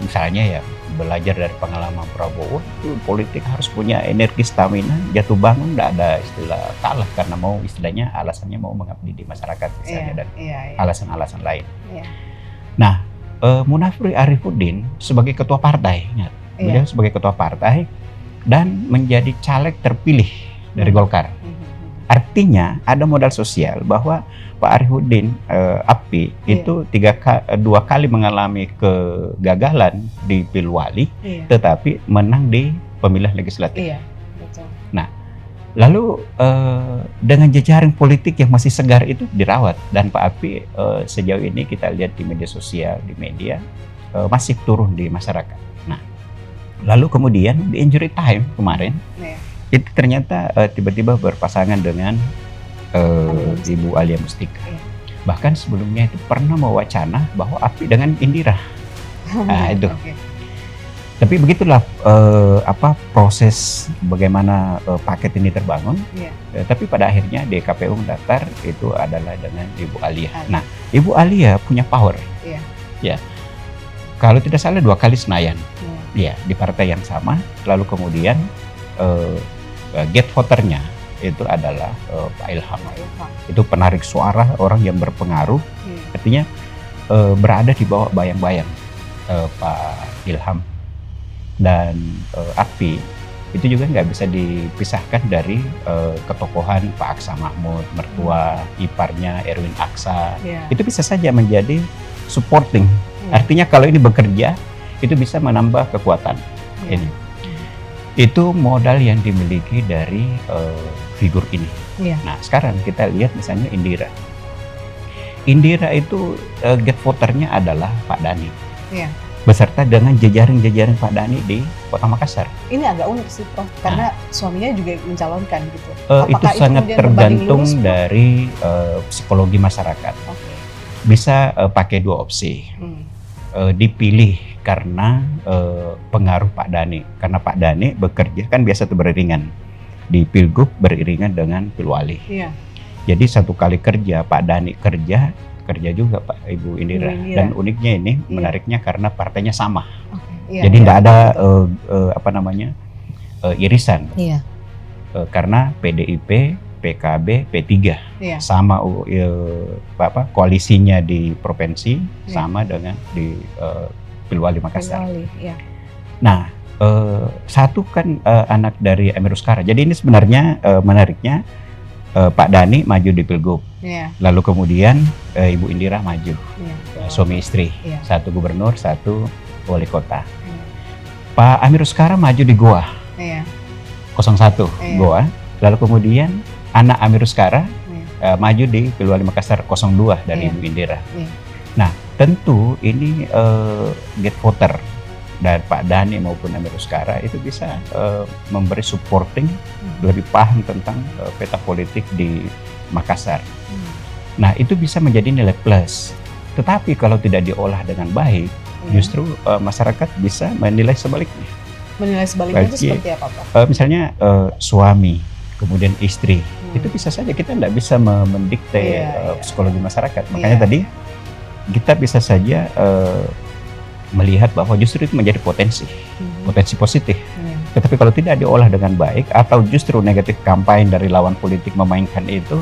misalnya ya belajar dari pengalaman Prabowo, itu politik harus punya energi, stamina, jatuh bangun, tidak ada istilah kalah karena mau istilahnya alasannya mau mengabdi di masyarakat misalnya dan alasan-alasan lain. Nah, Munafri Arifuddin sebagai ketua partai, beliau sebagai ketua partai dan menjadi caleg terpilih dari Golkar. Artinya ada modal sosial bahwa Pak Arifudin Appi itu 2 kali mengalami kegagalan di Pilwali, tetapi menang di pemilihan legislatif. Betul. Nah, lalu dengan jejaring politik yang masih segar itu dirawat, dan Pak Appi sejauh ini kita lihat di media sosial, di media masih turun di masyarakat. Nah, lalu kemudian di Injury Time kemarin itu ternyata tiba-tiba berpasangan dengan Ibu Alia Mustika. Bahkan sebelumnya itu pernah mewacana bahwa Appi dengan Indira. Nah, itu. Tapi begitulah proses bagaimana paket ini terbangun. Tapi pada akhirnya di KPU mendaftar itu adalah dengan Ibu Alia. Nah, Ibu Alia punya power. Ya. Kalau tidak salah 2 kali Senayan. Ya, di partai yang sama. Lalu kemudian get voternya itu adalah Pak Ilham. Itu penarik suara, orang yang berpengaruh. Artinya berada di bawah bayang-bayang Pak Ilham dan Appi. Itu juga nggak bisa dipisahkan dari ketokohan Pak Aksa Mahmud, mertua iparnya Erwin Aksa. Itu bisa saja menjadi supporting. Artinya kalau ini bekerja, itu bisa menambah kekuatan. Ini. Itu modal yang dimiliki dari figur ini. Nah, sekarang kita lihat misalnya Indira. Indira itu get voternya adalah Pak Dhani. Beserta dengan jejaring-jejaring Pak Dhani di Kota Makassar. Ini agak unik sih, Prof, karena suaminya juga mencalonkan gitu. Itu sangat tergantung dari psikologi masyarakat. Bisa pakai 2 opsi. Dipilih karena pengaruh Pak Dhani. Karena Pak Dhani bekerja kan biasa itu beriringan. Di Pilgub beriringan dengan Pilwali. Jadi 1 kali kerja, Pak Dhani kerja juga Pak Ibu Indira. Dan uniknya ini, menariknya karena partainya sama. Jadi nggak ada irisan. Karena PDIP, PKB, P3 sama koalisinya di provinsi sama dengan di Pilwali Makassar. Nah, satu kan anak dari Amirus Kara. Jadi ini sebenarnya menariknya Pak Dhani maju di Pilgub. Lalu kemudian Ibu Indira maju. Suami istri. 1 gubernur, 1 wali kota. Pak Amirus Kara maju di Goa. 01 Goa. Lalu kemudian anak Amirus Kara maju di Pilwali Makassar 02 dari Ibu Indira. Nah, tentu ini get voter dari Pak Dhani maupun Amirus Kara itu bisa memberi supporting, lebih paham tentang peta politik di Makassar. Nah, itu bisa menjadi nilai plus. Tetapi kalau tidak diolah dengan baik, justru masyarakat bisa menilai sebaliknya. Menilai sebaliknya itu seperti apa, Pak? Misalnya suami, kemudian istri, itu bisa saja kita tidak bisa mendikte psikologi masyarakat. Makanya tadi kita bisa saja melihat bahwa justru itu menjadi potensi positif. Tetapi kalau tidak diolah dengan baik atau justru negatif kampanye dari lawan politik memainkan itu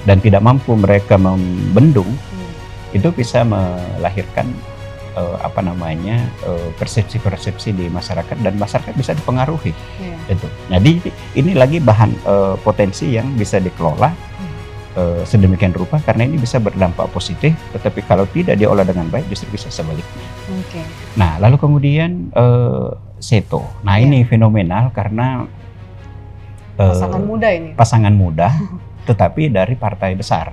dan tidak mampu mereka membendung, itu bisa melahirkan persepsi-persepsi di masyarakat dan masyarakat bisa dipengaruhi. Itu. Jadi ini lagi bahan potensi yang bisa dikelola sedemikian rupa karena ini bisa berdampak positif, tetapi kalau tidak diolah dengan baik justru bisa sebaliknya. Nah, lalu kemudian Seto. Nah, ini fenomenal karena pasangan muda tetapi dari partai besar.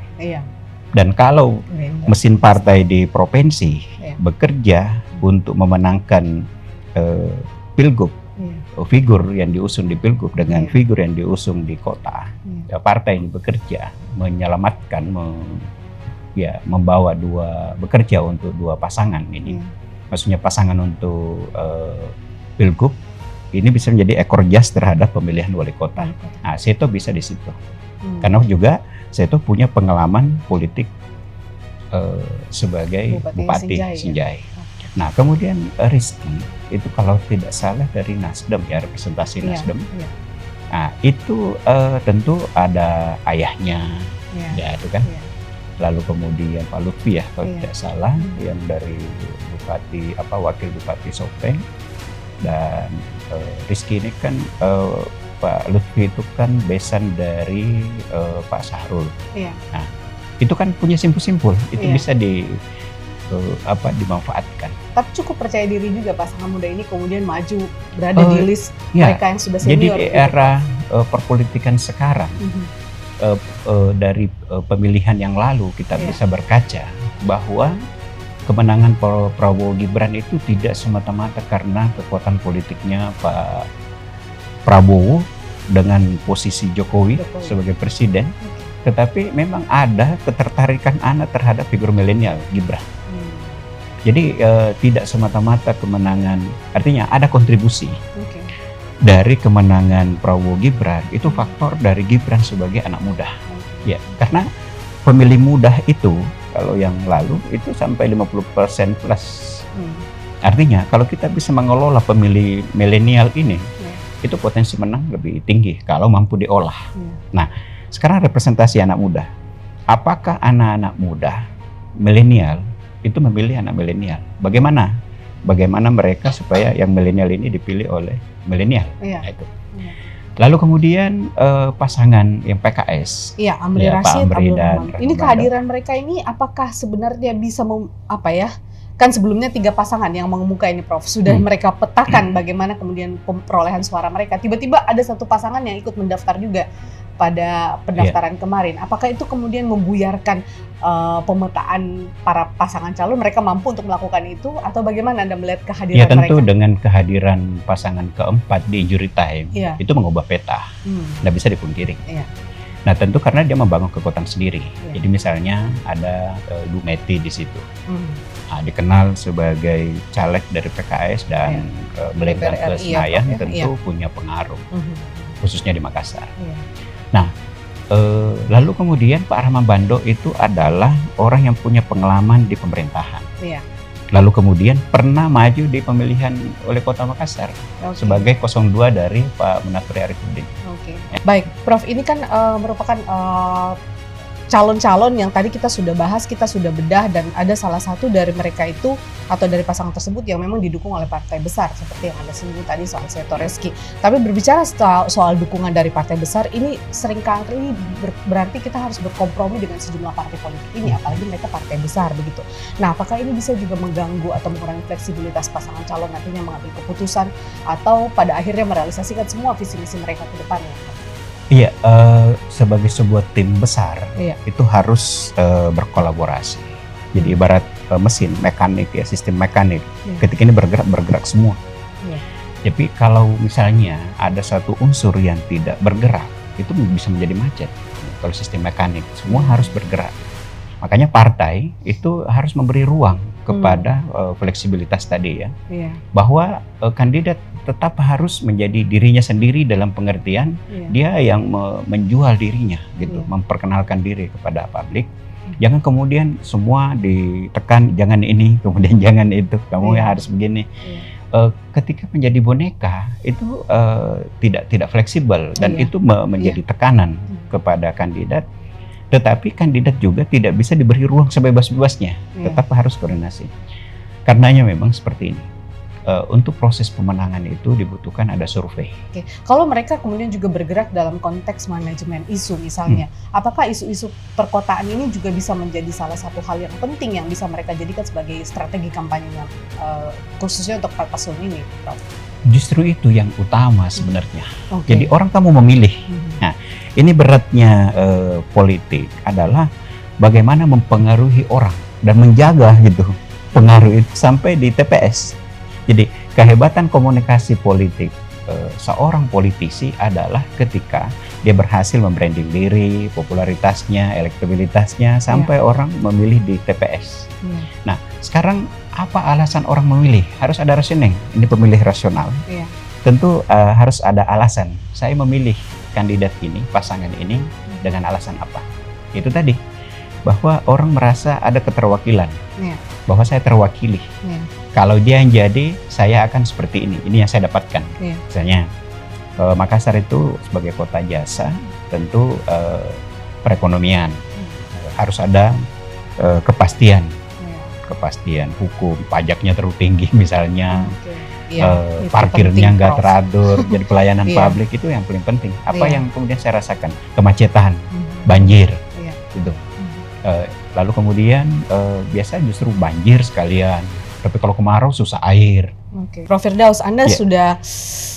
Dan kalau mesin partai di provinsi bekerja untuk memenangkan Pilgub, figur yang diusung di Pilgub dengan figur yang diusung di kota, partai ini bekerja menyelamatkan, membawa bekerja untuk 2 pasangan ini. Maksudnya pasangan untuk Pilgub ini bisa menjadi ekor jas terhadap pemilihan wali kota. Nah, Seto bisa di situ. Karena juga Seto punya pengalaman politik sebagai Bupati Sinjai. Nah, kemudian Rizky itu kalau tidak salah dari Nasdem, representasi Nasdem. Nah, itu tentu ada ayahnya, itu kan. Lalu kemudian Pak Lutfi kalau tidak salah yang dari Wakil Bupati Sopeng. Dan Rizky ini kan Pak Lutfi itu kan besan dari Pak Sahrul. Iya. Nah, itu kan punya simpul-simpul, itu Iya. bisa dimanfaatkan. Tapi cukup percaya diri juga pasangan muda ini kemudian maju berada di list Ya, mereka yang sudah jadi senior. di era perpolitikan sekarang, dari pemilihan yang lalu kita Iya. bisa berkaca bahwa kemenangan Prabowo Gibran itu tidak semata-mata karena kekuatan politiknya Pak Prabowo dengan posisi Jokowi sebagai presiden, tetapi memang ada ketertarikan anak terhadap figur milenial Gibran. Jadi tidak semata-mata kemenangan, artinya ada kontribusi dari kemenangan Prabowo Gibran, itu faktor dari Gibran sebagai anak muda. Ya, karena pemilih muda itu kalau yang lalu itu sampai 50% plus. Artinya kalau kita bisa mengelola pemilih milenial ini, itu potensi menang lebih tinggi kalau mampu diolah. Nah, sekarang representasi anak muda. Apakah anak-anak muda milenial itu memilih anak milenial? Bagaimana? Bagaimana mereka supaya yang milenial ini dipilih oleh milenial? Nah, itu. Lalu kemudian pasangan yang PKS. Iya, Amri Pak Rashid, Amri Abdul dan Rahman. Ini kehadiran mereka ini apakah sebenarnya bisa kan sebelumnya 3 pasangan yang mengemuka ini, Prof. Sudah mereka petakan bagaimana kemudian perolehan suara mereka. Tiba-tiba ada satu pasangan yang ikut mendaftar juga pada pendaftaran kemarin. Apakah itu kemudian membuyarkan pemetaan para pasangan calon? Mereka mampu untuk melakukan itu atau bagaimana Anda melihat kehadiran mereka? Ya tentu dengan kehadiran pasangan keempat di injury time, itu mengubah peta. Nggak bisa dipungkiri. Nah tentu karena dia membangun kekuatan sendiri. Jadi misalnya ada Bu Meti di situ. Nah, dikenal sebagai caleg dari PKS dan melenggang ke Senayan, tentu punya pengaruh, khususnya di Makassar. Nah, lalu kemudian Pak Rahman Bando itu adalah orang yang punya pengalaman di pemerintahan. Lalu kemudian pernah maju di pemilihan oleh Kota Makassar sebagai 02 dari Pak Munafri Arifudin. Baik, Prof, ini kan merupakan calon-calon yang tadi kita sudah bahas, kita sudah bedah, dan ada salah satu dari mereka itu atau dari pasangan tersebut yang memang didukung oleh partai besar seperti yang Anda singgung tadi soal Seto Reski. Tapi berbicara soal dukungan dari partai besar ini seringkali berarti kita harus berkompromi dengan sejumlah partai politik ini, apalagi mereka partai besar begitu. Nah, apakah ini bisa juga mengganggu atau mengurangi fleksibilitas pasangan calon nantinya mengambil keputusan atau pada akhirnya merealisasikan semua visi misi mereka ke depannya? Iya, sebagai sebuah tim besar itu harus berkolaborasi. Jadi ibarat mesin mekanik ya, sistem mekanik. Ketika ini bergerak semua. Tapi kalau misalnya ada satu unsur yang tidak bergerak, itu bisa menjadi macet. Kalau sistem mekanik semua harus bergerak. Makanya partai itu harus memberi ruang kepada fleksibilitas tadi ya, bahwa kandidat tetap harus menjadi dirinya sendiri dalam pengertian dia yang menjual dirinya gitu, memperkenalkan diri kepada publik. Jangan kemudian semua ditekan, jangan ini, kemudian jangan itu, kamu ya harus begini. Ketika menjadi boneka itu tidak fleksibel dan itu menjadi tekanan kepada kandidat. Tetapi kandidat juga tidak bisa diberi ruang sebebas-bebasnya, tetap harus koordinasi. Karenanya memang seperti ini. Untuk proses pemenangan itu dibutuhkan ada survei. Kalau mereka kemudian juga bergerak dalam konteks manajemen isu misalnya, apakah isu-isu perkotaan ini juga bisa menjadi salah satu hal yang penting yang bisa mereka jadikan sebagai strategi kampanyenya, khususnya untuk paslon ini, Prof? Justru itu yang utama sebenarnya. Jadi orang kamu memilih. Nah, ini beratnya politik adalah bagaimana mempengaruhi orang dan menjaga gitu pengaruh itu sampai di TPS. Jadi kehebatan komunikasi politik seorang politisi adalah ketika dia berhasil membranding diri, popularitasnya, elektabilitasnya sampai orang memilih di TPS. Nah, sekarang apa alasan orang memilih? Harus ada reasoning. Ini pemilih rasional. Tentu harus ada alasan. Saya memilih kandidat ini, pasangan ini dengan alasan apa? Itu tadi, bahwa orang merasa ada keterwakilan, bahwa saya terwakili. Kalau dia yang jadi, saya akan seperti ini yang saya dapatkan. Misalnya, Makassar itu sebagai kota jasa, tentu perekonomian, harus ada kepastian hukum, pajaknya terlalu tinggi misalnya, Itu parkirnya penting, nggak Prof. teratur, jadi pelayanan Iya. publik itu yang paling penting. Apa Iya. yang kemudian saya rasakan? Kemacetan, Mhm. banjir, Iya. gitu. Mhm. Lalu kemudian biasa justru banjir sekalian. Tapi kalau kemarau susah air. Oke. Prof Firdaus, Anda Iya. sudah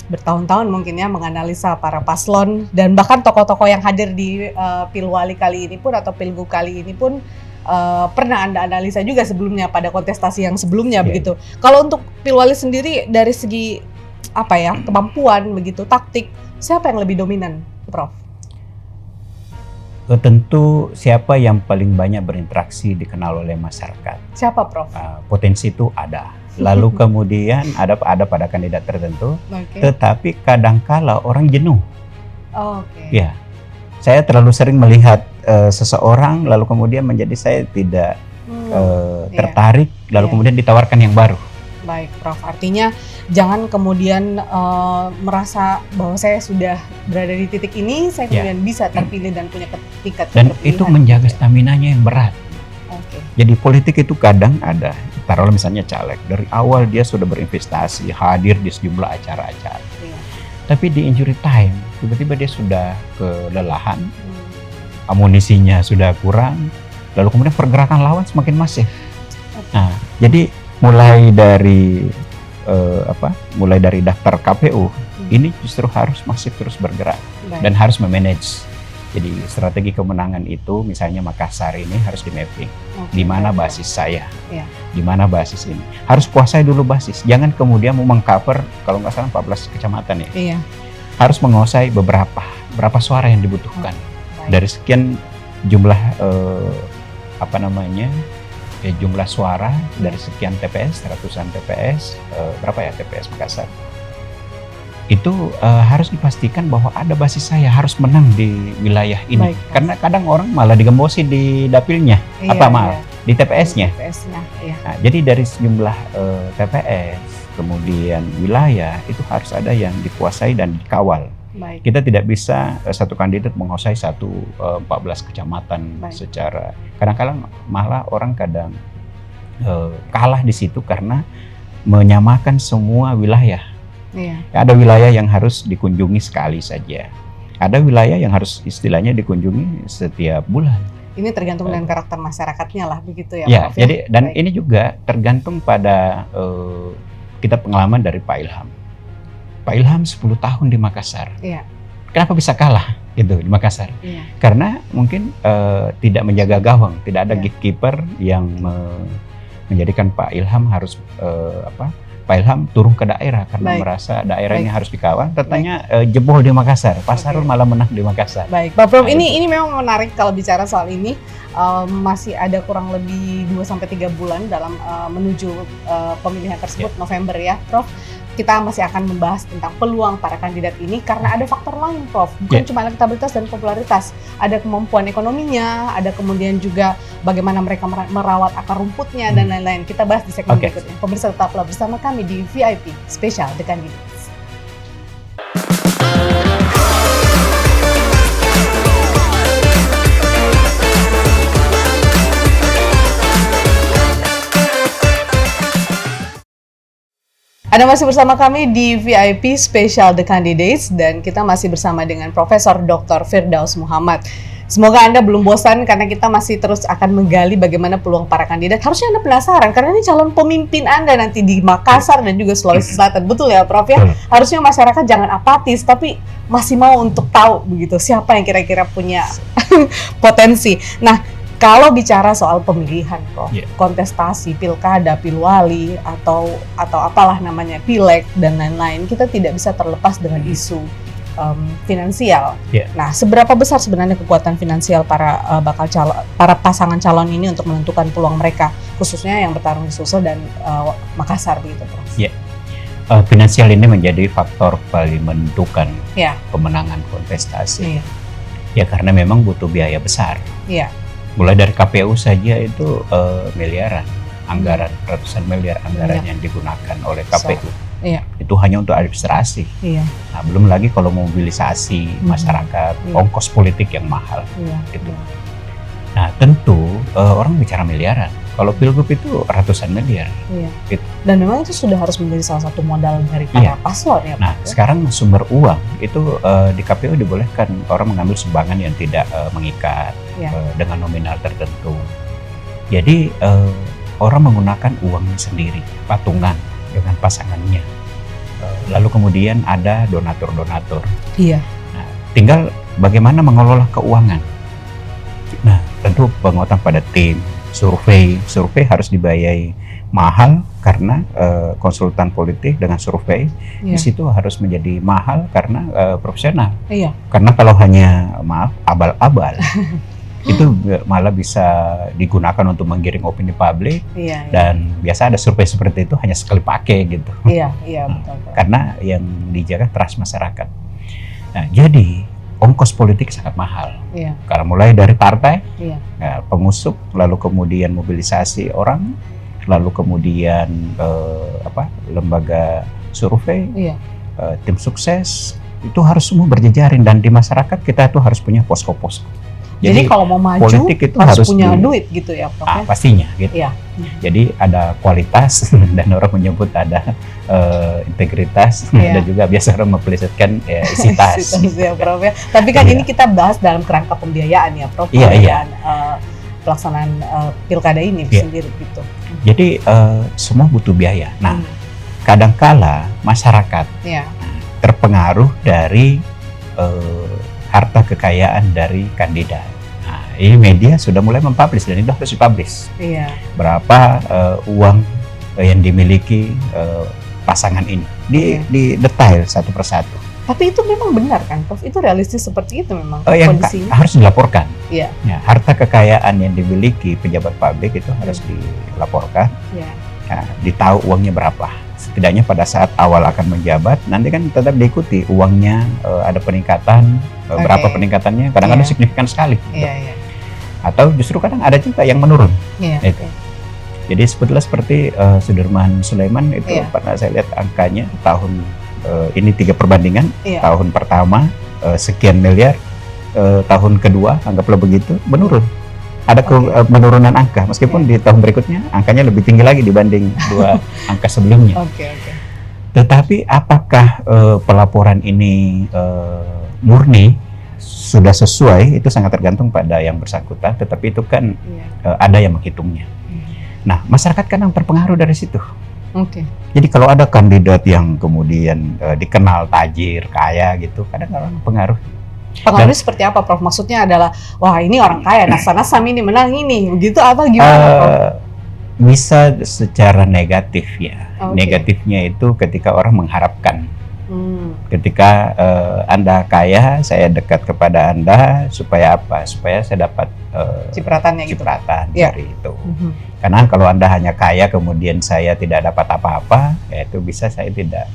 bertahun-tahun mungkin ya menganalisa para paslon dan bahkan tokoh-tokoh yang hadir di Pilwali kali ini pun atau Pilgub kali ini pun pernah Anda analisa juga sebelumnya pada kontestasi yang sebelumnya Iya. begitu. Kalau untuk Pilwali sendiri dari segi apa ya, kemampuan begitu, taktik, siapa yang lebih dominan, Prof? Tentu siapa yang paling banyak berinteraksi dikenal oleh masyarakat. Siapa, Prof? Potensi itu ada. Lalu kemudian ada pada kandidat tertentu, Oke. tetapi kadangkala orang jenuh. Oke. Ya, saya terlalu sering melihat seseorang lalu kemudian menjadi saya tidak Iya. tertarik, lalu Iya. kemudian ditawarkan yang baru. Baik, Prof. Artinya jangan kemudian merasa bahwa saya sudah berada di titik ini, saya kemudian bisa terpilih dan punya tingkat Dan keterpilihan. itu menjaga staminanya yang berat. Oke. Jadi politik itu kadang ada, taruhlah misalnya caleg, dari awal dia sudah berinvestasi, hadir di sejumlah acara-acara. Iya. Tapi di injury time, tiba-tiba dia sudah kelelahan, Hmm. amunisinya sudah kurang, lalu kemudian pergerakan lawan semakin masif. Nah, jadi mulai dari mulai dari daftar KPU, ini justru harus masih terus bergerak Baik. dan harus memanage. Jadi strategi kemenangan itu, misalnya Makassar ini harus di mapping. Oke. Di mana basis saya, Iya. di mana basis ini. Harus kuasai dulu basis. Jangan kemudian mau mengcover, kalau nggak salah 14 kecamatan ya. Iya. Harus menguasai berapa suara yang dibutuhkan. Baik. Dari sekian jumlah jumlah suara dari sekian TPS, ratusan TPS, berapa ya TPS Makassar? Itu harus dipastikan bahwa ada basis saya harus menang di wilayah ini. Baik, Prof. Karena kadang orang malah digembosi di dapilnya, Iya. di TPS-nya. TPS-nya, iya. Nah, jadi dari sejumlah TPS, kemudian wilayah itu harus ada yang dikuasai dan dikawal. Baik. Kita tidak bisa satu kandidat menguasai 14 kecamatan Baik. secara. Kadang-kadang malah orang kadang kalah di situ karena menyamakan semua wilayah. Iya. Ada wilayah yang harus dikunjungi sekali saja. Ada wilayah yang harus istilahnya dikunjungi setiap bulan. Ini tergantung dengan karakter masyarakatnya lah begitu ya, Ya, Prof. jadi dan Baik. ini juga tergantung pada kita pengalaman dari Pak Ilham. Pak Ilham 10 tahun di Makassar. Iya. Kenapa bisa kalah gitu di Makassar? Iya. Karena mungkin tidak menjaga gawang, tidak ada Iya. gatekeeper yang menjadikan Pak Ilham harus Pak Ilham turun ke daerah karena Baik. merasa daerahnya Baik. harus dikawal. Ternyata jebol di Makassar. Pak Sarul malah menang di Makassar. Baik, Pak Prof, Nah, ini memang menarik kalau bicara soal ini. Masih ada kurang lebih 2-3 bulan dalam menuju pemilihan tersebut, November ya, Prof. Kita masih akan membahas tentang peluang para kandidat ini karena ada faktor lain, Prof. Bukan cuma elektabilitas dan popularitas, ada kemampuan ekonominya, ada kemudian juga bagaimana mereka merawat akar rumputnya dan lain-lain. Kita bahas di segmen Oke. berikutnya. Pemirsa tetaplah bersama kami di VIP Spesial The Candidates. Anda masih bersama kami di VIP Special The Candidates dan kita masih bersama dengan Profesor Dr. Firdaus Muhammad. Semoga Anda belum bosan karena kita masih terus akan menggali bagaimana peluang para kandidat. Harusnya Anda penasaran karena ini calon pemimpin Anda nanti di Makassar dan juga Sulawesi Selatan. Betul ya, Prof ya? Harusnya masyarakat jangan apatis tapi masih mau untuk tahu begitu siapa yang kira-kira punya potensi. Nah, kalau bicara soal pemilihan, Prof, kontestasi, pilkada, pilwali, atau apalah namanya, pileg, dan lain-lain, kita tidak bisa terlepas dengan isu finansial. Nah, seberapa besar sebenarnya kekuatan finansial para para pasangan calon ini untuk menentukan peluang mereka, khususnya yang bertarung di Sulsel dan Makassar, begitu, Prof? Finansial ini menjadi faktor paling menentukan kemenangan kontestasi. Ya, karena memang butuh biaya besar. Mulai dari KPU saja itu miliaran anggaran, ratusan miliar anggaran yang digunakan oleh KPU. Itu hanya untuk administrasi. Nah, belum lagi kalau mobilisasi masyarakat, ongkos politik yang mahal. Gitu. Nah, tentu orang bicara miliaran. Kalau pilgub itu ratusan miliar. Iya. Gitu. Dan memang itu sudah harus menjadi salah satu modal dari para paslon ya. Nah, sekarang sumber uang itu di KPU dibolehkan orang mengambil sumbangan yang tidak mengikat dengan nominal tertentu. Jadi orang menggunakan uangnya sendiri, patungan dengan pasangannya. Lalu kemudian ada donatur-donatur. Iya. Nah, tinggal bagaimana mengelola keuangan. Nah, tentu penguatan pada tim, survei harus dibayai mahal karena konsultan politik dengan survei di situ harus menjadi mahal karena profesional. Iya. Karena kalau hanya abal-abal itu malah bisa digunakan untuk menggiring opini publik. Dan biasa ada survei seperti itu hanya sekali pakai gitu. Iya, betul. Karena yang dijaga trust masyarakat. Nah, jadi ongkos politik sangat mahal. Karena mulai dari partai, pengusung, lalu kemudian mobilisasi orang, lalu kemudian lembaga survei, tim sukses, itu harus semua berjejaring dan di masyarakat kita tuh harus punya posko-posko. Jadi kalau mau maju politik itu harus punya duit gitu ya, Prof? Pastinya gitu. Jadi ada kualitas dan orang menyebut ada integritas dan juga biasa orang memplesetkan isi tas. Ya, Prof, ya. Tapi kan ini kita bahas dalam kerangka pembiayaan ya, Prof. Pelaksanaan pilkada ini sendiri gitu. Jadi semua butuh biaya. Nah, kadangkala masyarakat terpengaruh dari harta kekayaan dari kandidat. Nah, ini media sudah mulai mempublish dan itu harus dipublish. Berapa uang yang dimiliki pasangan ini di detail satu persatu. Tapi itu memang benar kan, Prof? Itu realistis seperti itu memang kondisinya? Harus dilaporkan. Ya, harta kekayaan yang dimiliki pejabat publik itu harus dilaporkan. Nah, ditahu uangnya berapa. Setidaknya pada saat awal akan menjabat, nanti kan tetap diikuti uangnya ada peningkatan, berapa peningkatannya, kadang-kadang signifikan sekali. Atau justru kadang ada juga yang menurun. Jadi sebetulnya seperti Sudirman Sulaiman itu pernah saya lihat angkanya tahun ini 3 perbandingan, tahun pertama sekian miliar, tahun kedua anggaplah begitu menurun. Ada penurunan angka, meskipun di tahun berikutnya angkanya lebih tinggi lagi dibanding 2 angka sebelumnya. Tetapi apakah pelaporan ini murni sudah sesuai, itu sangat tergantung pada yang bersangkutan, tetapi itu kan ada yang menghitungnya. Nah, masyarakat kan yang terpengaruh dari situ. Jadi kalau ada kandidat yang kemudian dikenal tajir, kaya gitu, kadang-kadang pengaruh. Pengaruhnya seperti apa, Prof? Maksudnya adalah, wah ini orang kaya, nasam ini menang ini, begitu apa gimana, Prof? Bisa secara negatif ya. Negatifnya itu ketika orang mengharapkan. Ketika Anda kaya, saya dekat kepada Anda, supaya apa? Supaya saya dapat cipratan dari itu. Karena kalau Anda hanya kaya, kemudian saya tidak dapat apa-apa, ya itu bisa saya tidak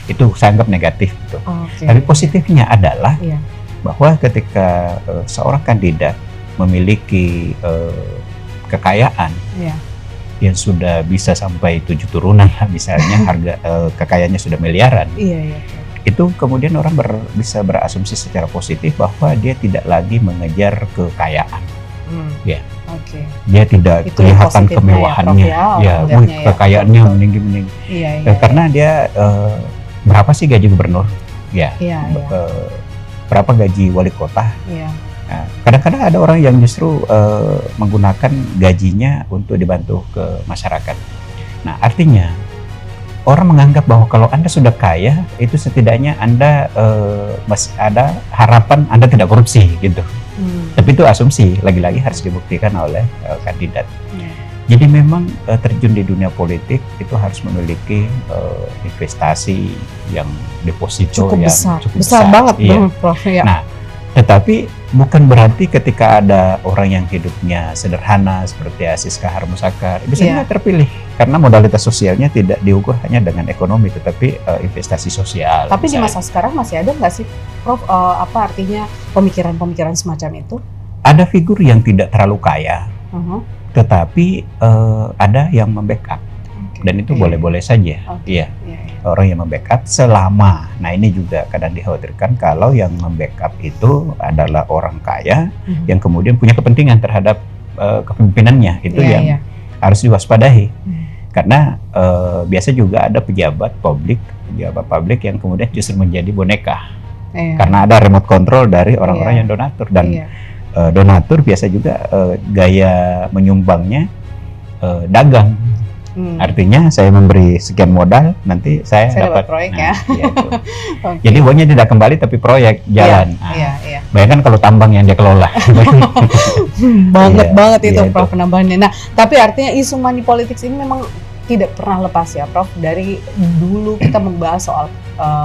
itu saya anggap negatif gitu. Tapi positifnya adalah bahwa ketika seorang kandidat memiliki kekayaan yang sudah bisa sampai 7 turunan lah misalnya, harga kekayaannya sudah miliaran, itu kemudian orang bisa berasumsi secara positif bahwa dia tidak lagi mengejar kekayaan. Dia tidak itu kelihatan kemewahannya, kekayaannya meninggi. Karena dia berapa sih gaji gubernur? Berapa gaji wali kota? Nah, kadang-kadang ada orang yang justru menggunakan gajinya untuk dibantu ke masyarakat. Nah, artinya orang menganggap bahwa kalau Anda sudah kaya, itu setidaknya Anda masih ada harapan Anda tidak korupsi gitu. Tapi itu asumsi, lagi-lagi harus dibuktikan oleh kandidat. Jadi memang terjun di dunia politik itu harus memiliki investasi yang deposito cukup yang besar. cukup besar banget, Prof. Nah, tetapi bukan berarti ketika ada orang yang hidupnya sederhana seperti Aziz Kahar Musakar bisa juga terpilih karena modalitas sosialnya tidak diukur hanya dengan ekonomi, tetapi investasi sosial. Tapi misalnya, di masa sekarang masih ada nggak sih, Prof? Apa artinya pemikiran-pemikiran semacam itu? Ada figur yang tidak terlalu kaya. Tetapi ada yang membackup dan itu boleh-boleh saja. Orang yang membackup selama, nah ini juga kadang dikhawatirkan kalau yang membackup itu adalah orang kaya yang kemudian punya kepentingan terhadap kepemimpinannya, itu yang harus diwaspadai. Karena biasa juga ada pejabat publik yang kemudian justru menjadi boneka. Karena ada remote control dari orang-orang yang donatur. Dan donatur biasa juga gaya menyumbangnya dagang. Artinya saya memberi sekian modal, nanti saya dapat proyek ya. Okay. Jadi uangnya tidak kembali tapi proyek jalan. Bayangkan kalau tambang yang dia kelola. banget itu Prof penambahannya. Nah, tapi artinya isu money politics ini memang tidak pernah lepas ya Prof. Dari dulu kita membahas soal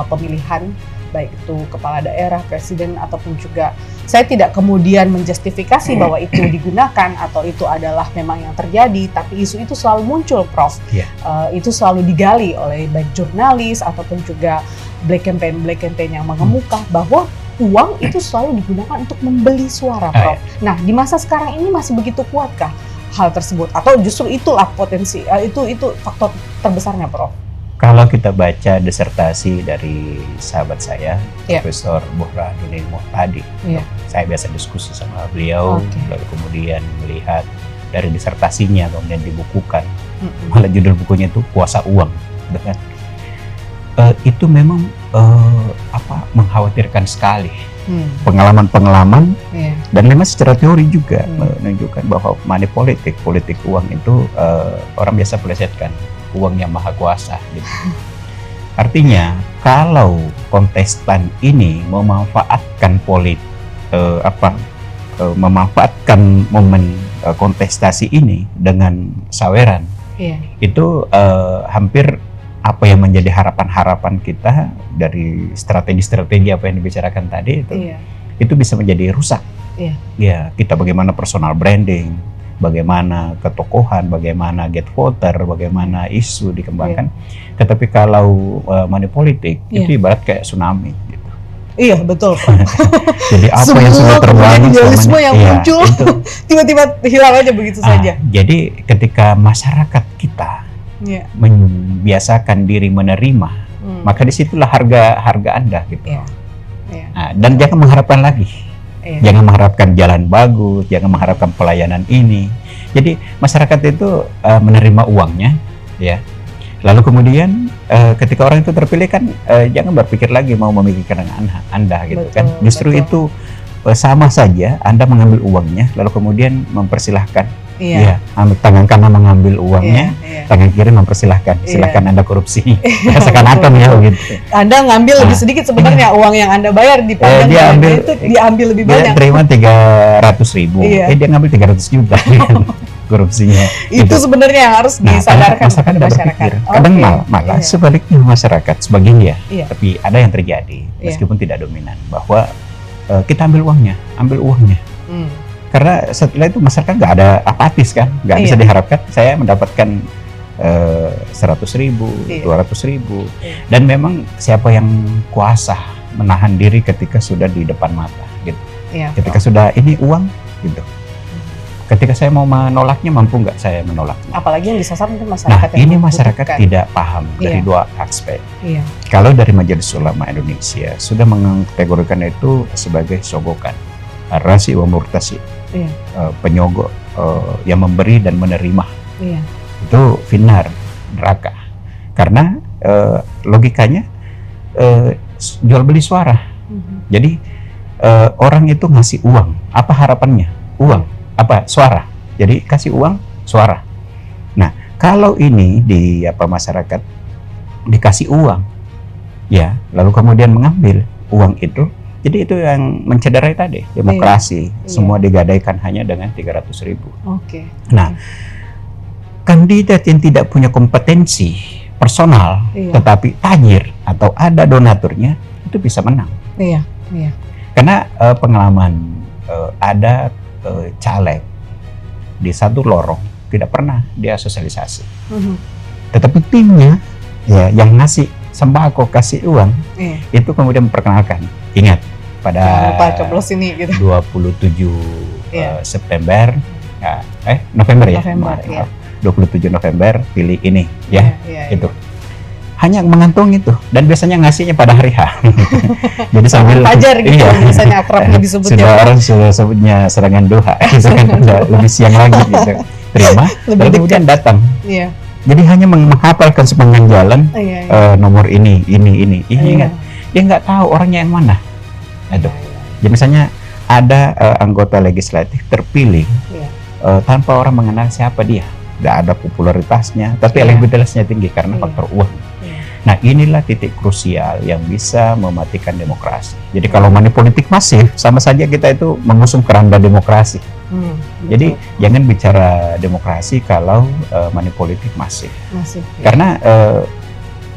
pemilihan, baik itu kepala daerah, presiden, ataupun juga saya tidak kemudian menjustifikasi bahwa itu digunakan atau itu adalah memang yang terjadi, tapi isu itu selalu muncul Prof. Itu selalu digali oleh baik jurnalis ataupun juga black campaign yang mengemuka bahwa uang itu selalu digunakan untuk membeli suara Prof. Nah, di masa sekarang ini masih begitu kuatkah hal tersebut atau justru itulah potensi itu faktor terbesarnya Prof? Kalau kita baca disertasi dari sahabat saya, Profesor Burhanuddin Muhtadi, saya biasa diskusi sama beliau, lalu kemudian melihat dari disertasinya kemudian dibukukan, malah judul bukunya itu Kuasa Uang, kan? Itu memang mengkhawatirkan sekali. Pengalaman-pengalaman dan memang secara teori juga menunjukkan bahwa money politik uang itu orang biasa plesetkan uang yang maha kuasa gitu. Artinya kalau kontestan ini memanfaatkan memanfaatkan momen kontestasi ini dengan saweran, itu hampir apa yang menjadi harapan-harapan kita dari strategi-strategi apa yang dibicarakan tadi itu bisa menjadi rusak. Ya, kita bagaimana personal branding, bagaimana ketokohan, bagaimana get voter, bagaimana isu dikembangkan. Tetapi kalau money politik itu ibarat kayak tsunami gitu. Iya, betul. Jadi apa yang sudah terbangun idealisme yang muncul tiba-tiba hilang aja begitu saja. Jadi ketika masyarakat kita membiasakan diri menerima, maka disitulah harga Anda gitu. Nah, dan jangan mengharapkan lagi. Jangan mengharapkan jalan bagus, jangan mengharapkan pelayanan ini. Jadi masyarakat itu menerima uangnya, ya. Lalu kemudian ketika orang itu terpilih kan jangan berpikir lagi mau memikirkan Anda gitu kan. Justru itu sama saja Anda mengambil uangnya, lalu kemudian mempersilahkan. Ambil tangan kanan mengambil uangnya, tangan kiri mempersilahkan. Silahkan Anda korupsi. Seakan-akan ya begitu. Anda ngambil lebih sedikit sebenarnya uang yang Anda bayar di dia diambil lebih banyak. Dia terima 300.000, dia ngambil 300 juta korupsinya. Itu sebenarnya yang harus disadarkan masyarakat. Kadang malah sebaliknya masyarakat sebagian tapi ada yang terjadi meskipun tidak dominan bahwa kita ambil uangnya. Karena setelah itu masyarakat nggak ada apatis kan, nggak bisa diharapkan saya mendapatkan 100.000, 200.000, dan memang siapa yang kuasa menahan diri ketika sudah di depan mata, gitu. Ketika sudah ini uang, gitu. Ketika saya mau menolaknya, mampu nggak saya menolaknya? Apalagi yang disasar mungkin masyarakat. Nah, ini masyarakat tidak paham dari dua aspek. Kalau dari Majelis Ulama Indonesia sudah mengkategorikan itu sebagai sogokan, rasi wa murtasi. Penyogok yang memberi dan menerima itu finnar, neraka. Karena logikanya jual beli suara. Jadi orang itu ngasih uang, apa harapannya? Uang, apa? Suara. Jadi kasih uang, suara. Nah, kalau ini di masyarakat dikasih uang, ya, lalu kemudian mengambil uang itu. Jadi itu yang mencederai tadi, demokrasi. Semua digadaikan hanya dengan 300.000. Nah, kandidat yang tidak punya kompetensi personal, tetapi tajir atau ada donaturnya, itu bisa menang. Karena pengalaman ada caleg di satu lorong, tidak pernah dia sosialisasi. Tetapi timnya yang ngasih sembako, kasih uang, itu kemudian memperkenalkan. Ingat, pada coblos ini, gitu. 27 September, November ya? 27 November, pilih ini, itu. Hanya mengantung itu, dan biasanya ngasihnya pada hari H. Jadi sambil fajar gitu, biasanya akrabnya disebutnya. Sudah orang sudah sebutnya serangan duha, lebih siang lagi gitu. terima, Lebih lalu kemudian datang. Iya. Jadi hanya menghafalkan sepanjang jalan Iya. nomor ini. Iya. Ingat, dia nggak tahu orangnya yang mana. Aduh. Jadi misalnya ada anggota legislatif terpilih Iya. tanpa orang mengenal siapa dia, nggak ada popularitasnya, tapi Iya. elektabilitasnya tinggi karena Iya. faktor uang. Iya. Nah, inilah titik krusial yang bisa mematikan demokrasi. Jadi kalau money politik masif, sama saja kita itu mengusung keranda demokrasi. Jadi jangan bicara demokrasi kalau money politik masif. masih. Karena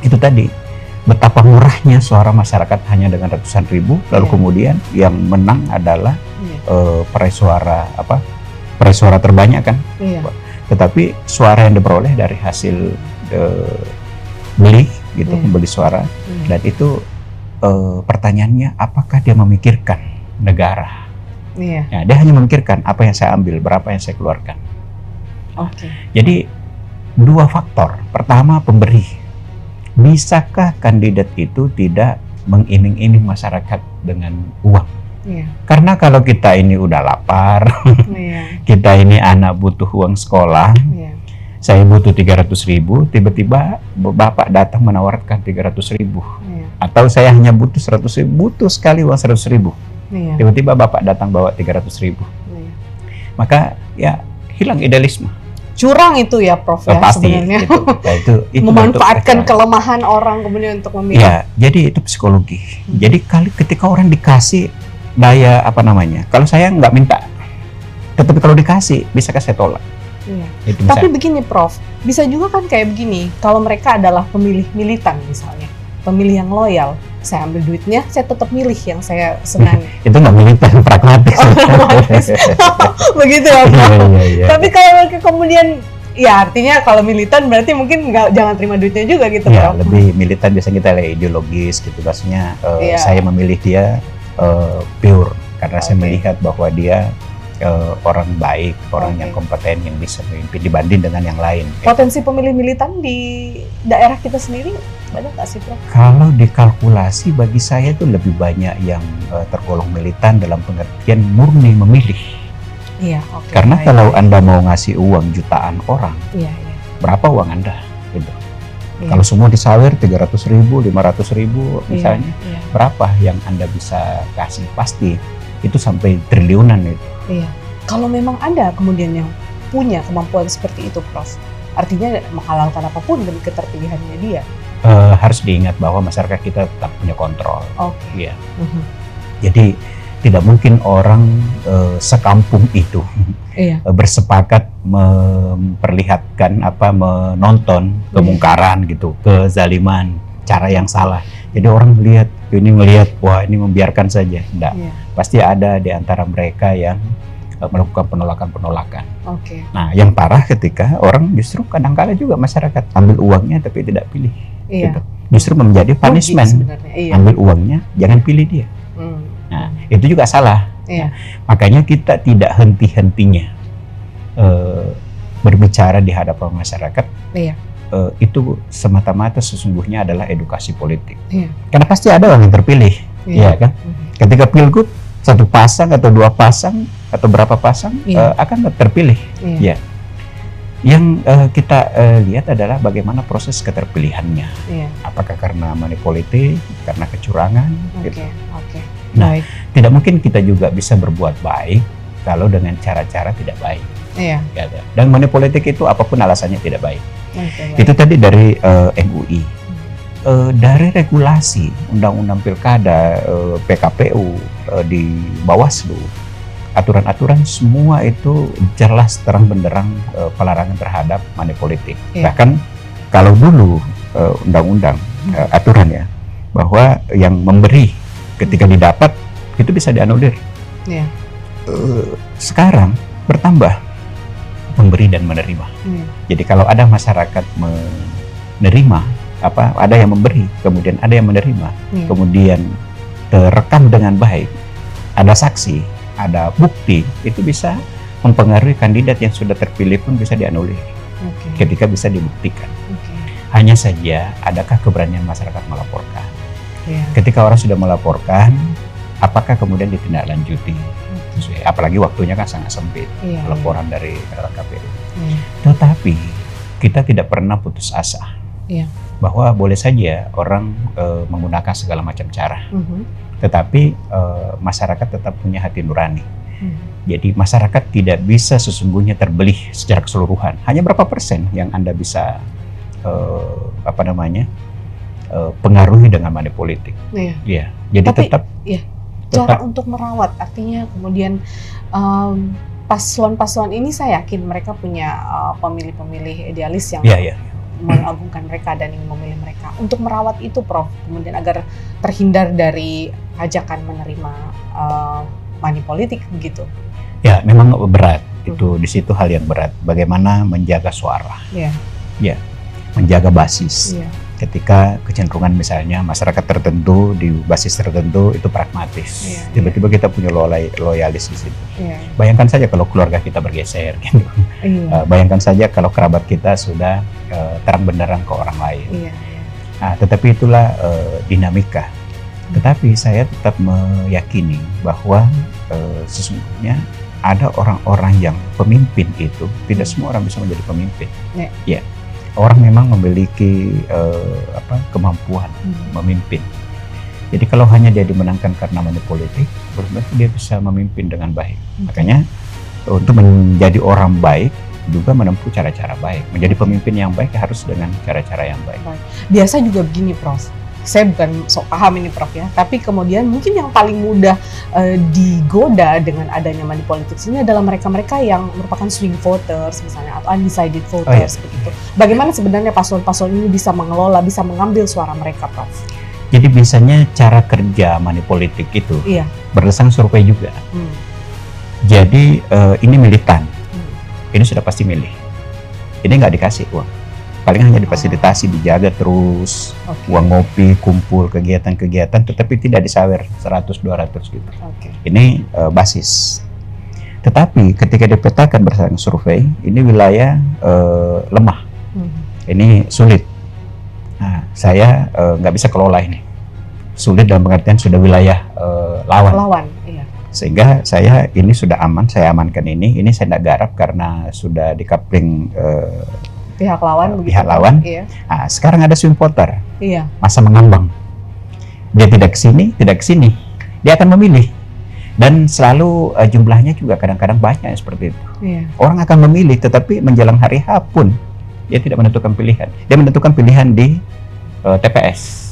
itu tadi, betapa murahnya suara masyarakat hanya dengan ratusan ribu, lalu Iya. kemudian yang menang adalah Iya. peraih suara terbanyak kan. Iya. Tetapi suara yang diperoleh dari hasil beli gitu, Iya. membeli suara, Iya. dan itu pertanyaannya apakah dia memikirkan negara? Iya. Ya, dia hanya memikirkan apa yang saya ambil, berapa yang saya keluarkan. Oke. Jadi dua faktor. Pertama, pemberi. Bisakah kandidat itu tidak mengiming-iming masyarakat dengan uang? Iya. Karena kalau kita ini udah lapar, Iya. kita ini anak butuh uang sekolah, Iya. saya butuh 300.000, tiba-tiba bapak datang menawarkan 300.000. Iya. Atau saya hanya butuh 100.000, butuh sekali uang 100.000. Iya. Tiba-tiba bapak datang bawa 300.000. Iya. Maka ya hilang idealisme. Curang itu ya, Prof, ya, Pasti sebenarnya. gitu. Nah, itu Memanfaatkan bentuk kelemahan orang kemudian untuk memilih. ya, jadi itu psikologi. Jadi ketika orang dikasih daya kalau saya nggak minta, tetapi kalau dikasih, bisakah saya tolak? Iya. Itu Tapi bisa. begini, Prof, bisa juga kan kayak begini, kalau mereka adalah pemilih militan misalnya, pemilih yang loyal, saya ambil duitnya, saya tetap milih yang saya senangi. Itu nggak militan, pragmatis. Pragmatis. Begitu ya, Prof. Iya. Tapi kalau mereka kemudian, ya artinya kalau militan berarti mungkin jangan terima duitnya juga gitu, Ya, Prof. lebih militan biasanya kita lihat ideologis gitu, maksudnya Iya. saya memilih dia pure karena saya Oke. melihat bahwa dia orang baik, orang Oke. yang kompeten, yang bisa memimpin dibanding dengan yang lain. Potensi pemilih militan di daerah kita sendiri banyak nggak sih, Prof? Kalau dikalkulasi bagi saya itu lebih banyak yang tergolong militan dalam pengertian murni memilih. Iya, oke. Karena baik, kalau baik. Anda mau ngasih uang jutaan orang, Iya, iya. berapa uang Anda? Gitu. Iya. Kalau semua disawer 300.000, 500.000 misalnya, Iya, berapa yang Anda bisa kasih? Pasti itu sampai triliunan itu. iya. Kalau memang ada kemudian yang punya kemampuan seperti itu, Prof, artinya menghalalkan apapun demi keterpilihannya dia. Harus diingat bahwa masyarakat kita tetap punya kontrol. Oke. Iya. Mhm. Jadi tidak mungkin orang sekampung itu Iya. bersepakat memperlihatkan menonton kemungkaran gitu, kezaliman, cara yang salah. Jadi orang melihat wah ini membiarkan saja. Enggak. Iya. Pasti ada di antara mereka yang melakukan penolakan. Oke. Nah, yang parah ketika orang justru kadang-kala juga masyarakat ambil uangnya tapi tidak pilih. Iya. Gitu. Justru menjadi Rugi punishment. sebenarnya. Iya. Ambil uangnya, jangan pilih dia. Hmm. Nah, itu juga salah. Iya. Makanya kita tidak henti-hentinya berbicara di hadapan masyarakat. Iya. Itu semata-mata sesungguhnya adalah edukasi politik. Iya. Karena pasti ada orang yang terpilih, Iya. ya kan? Mhm. Ketika pilgub, satu pasang atau dua pasang atau berapa pasang Iya. akan terpilih. Iya. Iya. Yang kita lihat adalah bagaimana proses keterpilihannya. Iya. Apakah karena money politik, karena kecurangan, Oke. gitu. Oke. Nah, Baik. Tidak mungkin kita juga bisa berbuat baik kalau dengan cara-cara tidak baik. Iya. Gitu. Dan money politik itu apapun alasannya tidak baik. Oke. Baik. Itu tadi dari MUI. Dari regulasi Undang-Undang Pilkada, PKPU, di Bawaslu, aturan-aturan semua itu jelas terang benderang pelarangan terhadap money politik. Iya. Bahkan kalau dulu undang-undang aturan ya bahwa yang memberi ketika didapat itu bisa dianulir. Iya. Sekarang bertambah memberi dan menerima. Iya. Jadi kalau ada masyarakat menerima ada yang memberi, kemudian ada yang menerima, Iya. kemudian terekam dengan baik, ada saksi, ada bukti, itu bisa mempengaruhi kandidat yang sudah terpilih pun bisa dianulir Oke. ketika bisa dibuktikan. Oke. Hanya saja, adakah keberanian masyarakat melaporkan? Iya. Ketika orang sudah melaporkan, apakah kemudian ditindaklanjuti? Apalagi waktunya kan sangat sempit, Iya. laporan dari KPU. Tetapi kita tidak pernah putus asa Iya. bahwa boleh saja orang menggunakan segala macam cara, tetapi masyarakat tetap punya hati nurani. Jadi masyarakat tidak bisa sesungguhnya terbelih secara keseluruhan. Hanya berapa persen yang Anda bisa pengaruhi dengan money politik. Iya. Iya. Jadi Tapi, tetap cara untuk merawat, artinya kemudian paslon-paslon ini saya yakin mereka punya pemilih-pemilih idealis yang Iya. mengagungkan mereka dan ingin memilih mereka. Untuk merawat itu, Prof, kemudian agar terhindar dari ajakan menerima money politik begitu. Ya, memang berat. Itu di situ hal yang berat. Bagaimana menjaga suara, Iya. ya, menjaga basis. Iya. Ketika kecenderungan misalnya masyarakat tertentu di basis tertentu itu pragmatis, Iya, tiba-tiba kita punya loyalis di situ. Iya. Bayangkan saja kalau keluarga kita bergeser, gitu. Iya. Bayangkan saja kalau kerabat kita sudah terang benderang ke orang lain. Iya. Nah, tetapi itulah dinamika. Tetapi saya tetap meyakini bahwa sesungguhnya ada orang-orang yang pemimpin itu tidak semua orang bisa menjadi pemimpin. Ya, orang memang memiliki kemampuan memimpin. Jadi kalau hanya dia dimenangkan karena money politik, belum tentu dia bisa memimpin dengan baik. Makanya untuk menjadi orang baik juga menempuh cara-cara baik. Menjadi pemimpin yang baik harus dengan cara-cara yang baik. Biasa juga begini, Prof. Saya bukan sok paham ini, Prof, ya. Tapi kemudian mungkin yang paling mudah digoda dengan adanya money politics ini adalah mereka-mereka yang merupakan swing voters misalnya atau undecided voters begitu. Bagaimana sebenarnya paslon-paslon ini bisa mengelola, bisa mengambil suara mereka, Prof? Jadi biasanya cara kerja money politik itu berdasarkan survei juga. Jadi ini militan, ini sudah pasti milih. Ini nggak dikasih uang, paling hanya difasilitasi, dijaga terus, uang ngopi, kumpul, kegiatan-kegiatan, tetapi tidak disawer 100-200 gitu. Ini basis. Tetapi ketika dipetakan berdasarkan survei, ini wilayah lemah, ini sulit. Nah, saya nggak bisa kelola ini. Sulit dalam pengertian sudah wilayah lawan. Iya. Sehingga saya ini sudah aman, saya amankan ini saya tidak garap karena sudah dikapling pihak lawan. Pihak lawan. Iya. Nah, sekarang ada swing voter. Iya. Masa mengambang. Dia tidak ke sini, dia akan memilih. Dan selalu jumlahnya juga kadang-kadang banyak seperti itu. Iya. Orang akan memilih, tetapi menjelang hari H pun dia tidak menentukan pilihan. Dia menentukan pilihan di TPS.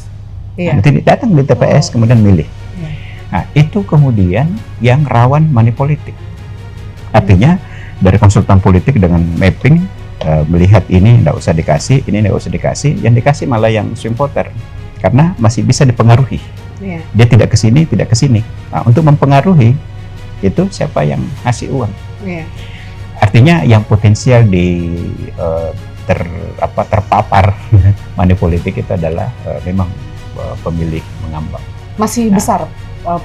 Iya. Nanti datang di TPS kemudian milih. Iya. Nah, itu kemudian yang rawan money politik. Artinya dari konsultan politik dengan mapping melihat ini tidak usah dikasih, ini tidak usah dikasih, yang dikasih malah yang swing voter karena masih bisa dipengaruhi. Iya. Dia tidak ke sini, tidak ke sini. Nah, untuk mempengaruhi itu siapa yang ngasih uang. Iya. Artinya yang potensial terpapar money politik itu adalah memang pemilih mengambang. Masih besar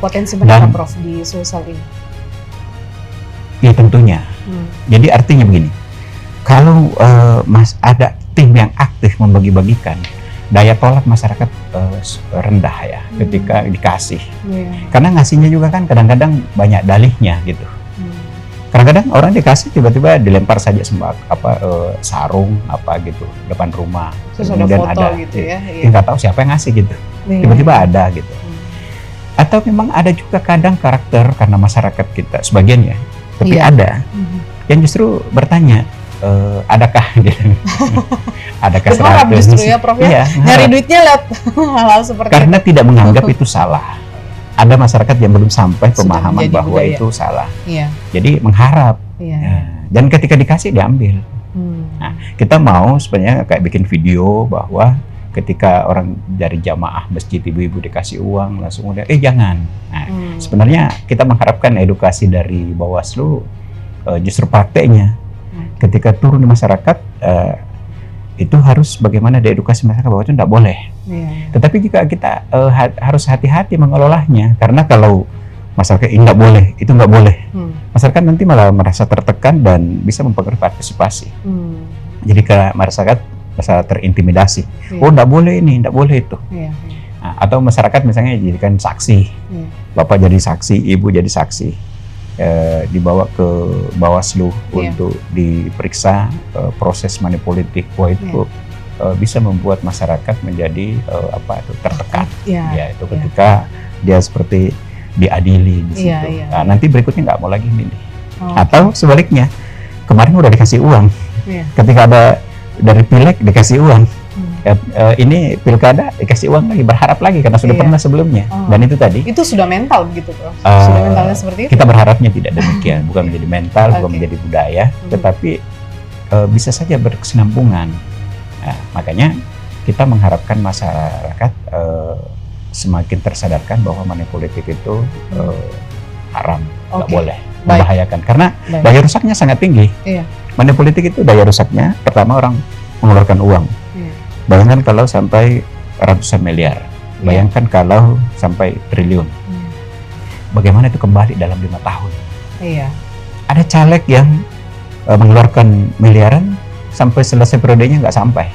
potensi mereka, Prof, di Sulsel ini. Ya tentunya. Jadi artinya begini, kalau ada tim yang aktif membagi-bagikan, daya tolak masyarakat rendah ya ketika dikasih. Karena ngasihnya juga kan kadang-kadang banyak dalihnya gitu. Kadang-kadang orang dikasih tiba-tiba dilempar saja sarung apa gitu depan rumah. Terus kemudian ada foto gitu ya. Nggak tahu siapa yang ngasih gitu. Tiba-tiba ada gitu. Atau memang ada juga kadang karakter karena masyarakat kita sebagian ya. Tapi ada yang justru bertanya, adakah gitu. Adakah berharap justru ya, Prof, ya? Nyari duitnya lihat hal-hal seperti karena itu. Tidak menganggap itu salah. Ada masyarakat yang belum sampai pemahaman bahwa budaya. Itu salah. Iya. Jadi mengharap. Iya. Ya. Dan ketika dikasih diambil. Nah, kita mau sebenarnya kayak bikin video bahwa ketika orang dari jamaah masjid ibu-ibu dikasih uang langsung udah jangan. Nah, sebenarnya kita mengharapkan edukasi dari Bawaslu justru prakteknya. Ketika turun di masyarakat itu harus bagaimana diedukasi masyarakat bahwa itu tidak boleh. Tetapi jika kita harus hati-hati mengelolanya karena kalau masyarakat ini nggak boleh, itu nggak boleh, masyarakat nanti malah merasa tertekan dan bisa mempengaruhi partisipasi. Jadi ke masyarakat terintimidasi. Oh nggak boleh ini, nggak boleh itu. Nah, atau masyarakat misalnya jadikan saksi, bapak jadi saksi, ibu jadi saksi. dibawa ke Bawaslu Iya. untuk diperiksa proses money politik. Wah itu bisa membuat masyarakat menjadi tertekan. Iya. Ya itu ketika dia seperti diadili di situ. Iya. Nah, nanti berikutnya nggak mau lagi milih. Oh, Atau sebaliknya, kemarin udah dikasih uang, iya. ketika ada dari pileg dikasih uang, Hmm. ini pilkada dikasih uang lagi, berharap lagi karena sudah Iya. pernah sebelumnya. Oh. Dan itu tadi Itu sudah mental begitu, Prof? Sudah mentalnya seperti itu? kita berharapnya tidak demikian, bukan menjadi mental, bukan Oke. menjadi budaya, Mhm. tetapi bisa saja berkesinambungan. Nah, makanya kita mengharapkan masyarakat semakin tersadarkan bahwa money politik itu haram, nggak Oke. boleh, Baik. membahayakan. Karena Baik. daya rusaknya sangat tinggi. Iya. Money politik itu daya rusaknya, pertama orang mengeluarkan uang. Iya. Bayangkan kalau sampai ratusan miliar, bayangkan kalau sampai triliun. Hmm. Bagaimana itu kembali dalam 5 tahun? Iya. Ada caleg yang mengeluarkan miliaran sampai selesai periodenya nggak sampai.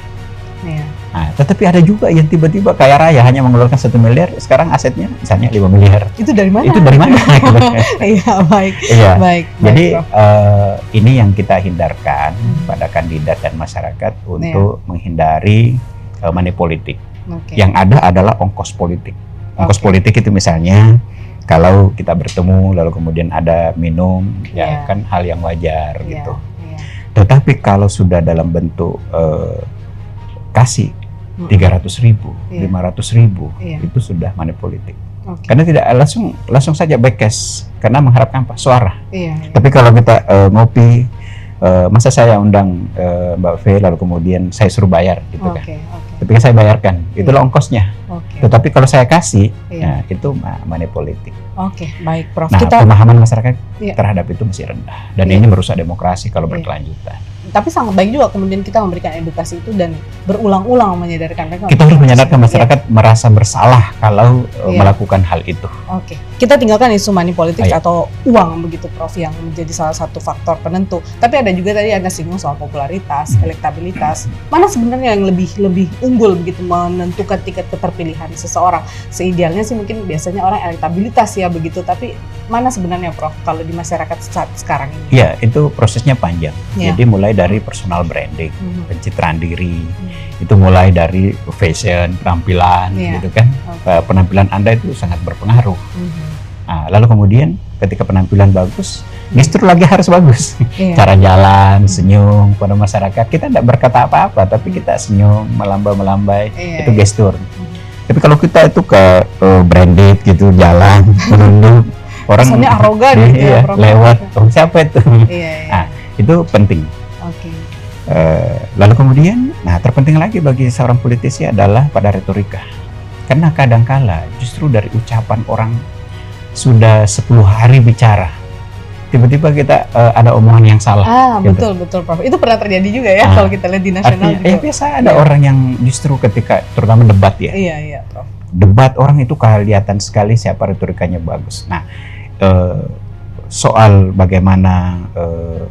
Iya. Nah, tetapi ada juga yang tiba-tiba kaya raya hanya mengeluarkan 1 miliar, sekarang asetnya misalnya 5 miliar. Itu dari mana? Itu dari mana? Iya, baik. Iya. Baik. Jadi Prof. ini yang kita hindarkan pada kandidat dan masyarakat untuk menghindari money politik. Oke. Yang ada adalah ongkos politik. Ongkos Oke. politik itu misalnya kalau kita bertemu lalu kemudian ada minum, Iya. ya kan hal yang wajar Iya, gitu. iya. Tetapi kalau sudah dalam bentuk kasih Mm-mm. 300.000, Iya. 500.000, Iya. itu sudah money politik. Oke. Karena tidak langsung saja back cash, karena mengharapkan apa? Suara. Iya. Tapi kalau kita ngopi, masa saya undang Mbak V lalu kemudian saya suruh bayar gitu kan. Oke, oke. Ketika saya bayarkan, itulah ongkosnya. Oke. Tetapi kalau saya kasih, Iya. nah, itu money politik. Oke, baik, Prof. Nah, Kita pemahaman masyarakat Iya. terhadap itu masih rendah. Dan Iya. ini merusak demokrasi kalau Iya. berkelanjutan. tapi sangat baik juga kemudian kita memberikan edukasi itu dan berulang-ulang menyadarkan mereka. Kita harus menyadarkan Iya. masyarakat merasa bersalah kalau Iya. melakukan hal itu. Oke, kita tinggalkan isu money politics Ayo. atau uang begitu, Prof, yang menjadi salah satu faktor penentu. Tapi ada juga tadi Anda singgung soal popularitas, elektabilitas. Mana sebenarnya yang lebih unggul begitu menentukan tingkat keterpilihan seseorang? Seidealnya sih mungkin biasanya orang elektabilitas ya begitu, tapi mana sebenarnya, Prof, kalau di masyarakat saat sekarang ini? Ya, itu prosesnya panjang. Iya. Jadi mulai dari personal branding, Mhm. pencitraan diri, itu mulai dari fashion, penampilan, Iya. gitu kan. Oke. Penampilan Anda itu sangat berpengaruh. Mhm. Nah, lalu kemudian ketika penampilan bagus, gestur lagi harus bagus. Iya. Cara jalan, senyum pada masyarakat. Kita tidak berkata apa-apa, tapi kita senyum, melambai-melambai, Iya, itu iya. gestur. Tapi kalau kita itu ke branded gitu, jalan, menunduk, orang Kesannya arogan gitu ya, iya, Prof. lewat, oh siapa itu? Iya, iya. Nah, itu penting. Oke. Lalu kemudian, nah terpenting lagi bagi seorang politisi adalah pada retorika. Karena kadangkala justru dari ucapan orang sudah 10 hari bicara, tiba-tiba kita ada omongan yang salah. gitu. Betul, Prof. Itu pernah terjadi juga ya Ah, kalau kita lihat di nasional Artinya, juga. biasa ada Iya. orang yang justru ketika, terutama debat ya, Iya, Prof. debat orang itu kelihatan sekali siapa retorikanya bagus. Nah, soal bagaimana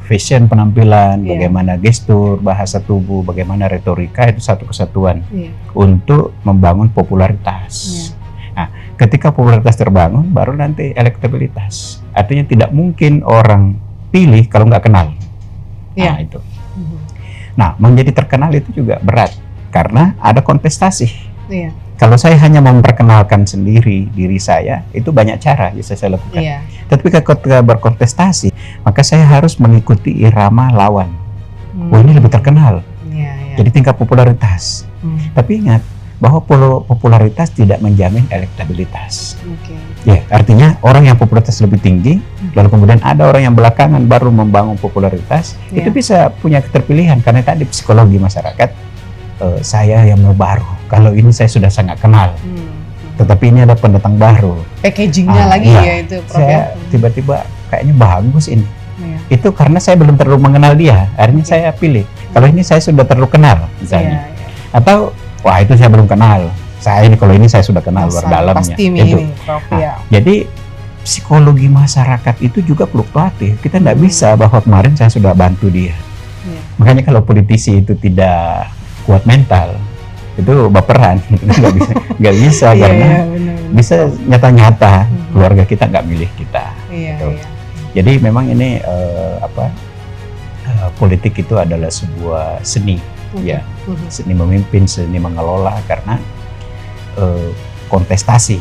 fashion penampilan, Iya. bagaimana gestur, bahasa tubuh, bagaimana retorika itu satu kesatuan Iya. untuk membangun popularitas. Iya. Nah, ketika popularitas terbangun, baru nanti elektabilitas. Artinya tidak mungkin orang pilih kalau nggak kenal. Iya. Nah, itu. Mhm. Nah, menjadi terkenal itu juga berat karena ada kontestasi. Iya. Kalau saya hanya memperkenalkan sendiri diri saya, itu banyak cara bisa saya lakukan. Iya. Tapi ketika berkontestasi, maka saya harus mengikuti irama lawan. Wah, ini lebih terkenal. Iya, iya. Jadi tingkat popularitas. Tapi ingat bahwa popularitas tidak menjamin elektabilitas. Oke. Ya, artinya orang yang popularitas lebih tinggi, lalu kemudian ada orang yang belakangan baru membangun popularitas, Iya. itu bisa punya keterpilihan karena tadi psikologi masyarakat. Saya yang mau baru. Kalau ini saya sudah sangat kenal. Tetapi ini ada pendatang baru. Packagingnya lagi iya. ya itu, Prof. Saya tiba-tiba kayaknya bagus ini. Iya. Itu karena saya belum terlalu mengenal dia. Akhirnya saya pilih. Kalau ini saya sudah terlalu kenal, misalnya. Iya, iya. Atau wah itu saya belum kenal. Saya ini kalau ini saya sudah kenal luar Masa dalamnya. pasti Itu. ini, Prof. Nah, Ya. Jadi psikologi masyarakat itu juga fluktuatif. Kita tidak bisa bahwa kemarin saya sudah bantu dia. Iya. Makanya kalau politisi itu tidak kuat mental, itu baperan. Itu nggak bisa Iya, karena benar. bisa nyata-nyata Mhm. keluarga kita nggak milih kita. Iya, Gitu. iya. Jadi memang ini politik itu adalah sebuah seni, ya, seni memimpin, seni mengelola karena kontestasi.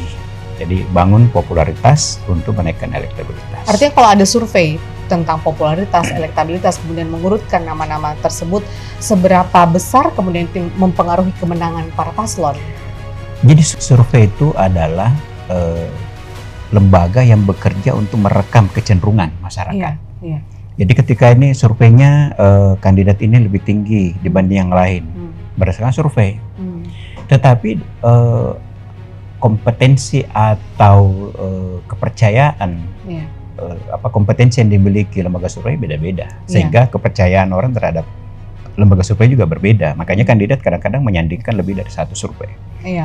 Jadi bangun popularitas untuk menaikkan elektabilitas. Artinya kalau ada survei tentang popularitas, elektabilitas, kemudian mengurutkan nama-nama tersebut, seberapa besar kemudian mempengaruhi kemenangan para paslon? Jadi survei itu adalah lembaga yang bekerja untuk merekam kecenderungan masyarakat. Iya. Jadi ketika ini surveinya kandidat ini lebih tinggi dibanding yang lain, berdasarkan survei. Tetapi kompetensi atau kepercayaan, kompetensi yang dimiliki lembaga survei beda-beda, sehingga kepercayaan orang terhadap lembaga survei juga berbeda. Makanya kandidat kadang-kadang menyandingkan lebih dari satu survei.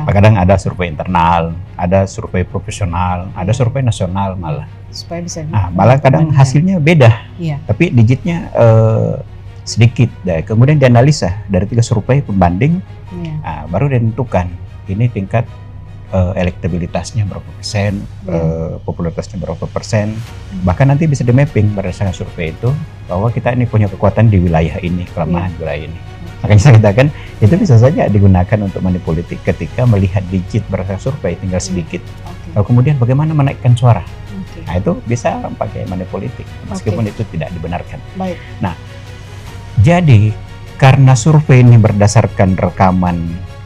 Kadang ada survei internal, ada survei profesional, ada survei nasional malah. Supaya bisa. Malah kadang hasilnya beda, tapi digitnya sedikit. Kemudian dianalisa dari 3 survei pembanding, baru ditentukan ini tingkat elektabilitasnya berapa persen, popularitasnya berapa persen. Bahkan nanti bisa di-mapping berdasarkan survei itu bahwa kita ini punya kekuatan di wilayah ini, kelemahan di wilayah ini. Makanya saya katakan itu bisa saja digunakan untuk money politik ketika melihat digit berdasarkan survei tinggal sedikit. Lalu kemudian bagaimana menaikkan suara? Nah itu bisa pakai money politik meskipun itu tidak dibenarkan. Nah jadi karena survei ini berdasarkan rekaman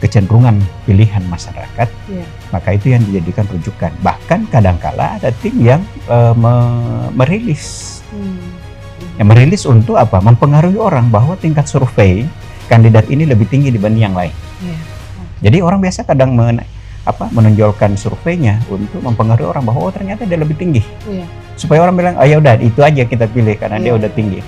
kecenderungan pilihan masyarakat, maka itu yang dijadikan rujukan. Bahkan kadangkala ada tim yang merilis, untuk apa? Mempengaruhi orang bahwa tingkat survei kandidat ini lebih tinggi dibanding yang lain. Jadi orang biasa kadang menonjolkan surveinya untuk mempengaruhi orang bahwa ternyata dia lebih tinggi, supaya orang bilang, ya udah itu aja kita pilih karena dia udah tinggi.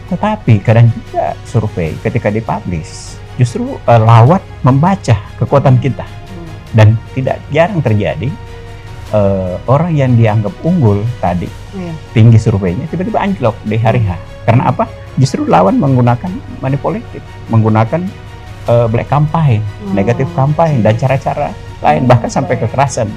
Tetapi kadang juga survei ketika dipublish justru lawat membaca kekuatan kita, dan tidak jarang terjadi orang yang dianggap unggul tadi tinggi surveinya tiba-tiba anjlok di hari H. Karena apa? Justru lawan menggunakan money politik, menggunakan black campaign, negatif campaign, dan cara-cara lain, bahkan sampai kekerasan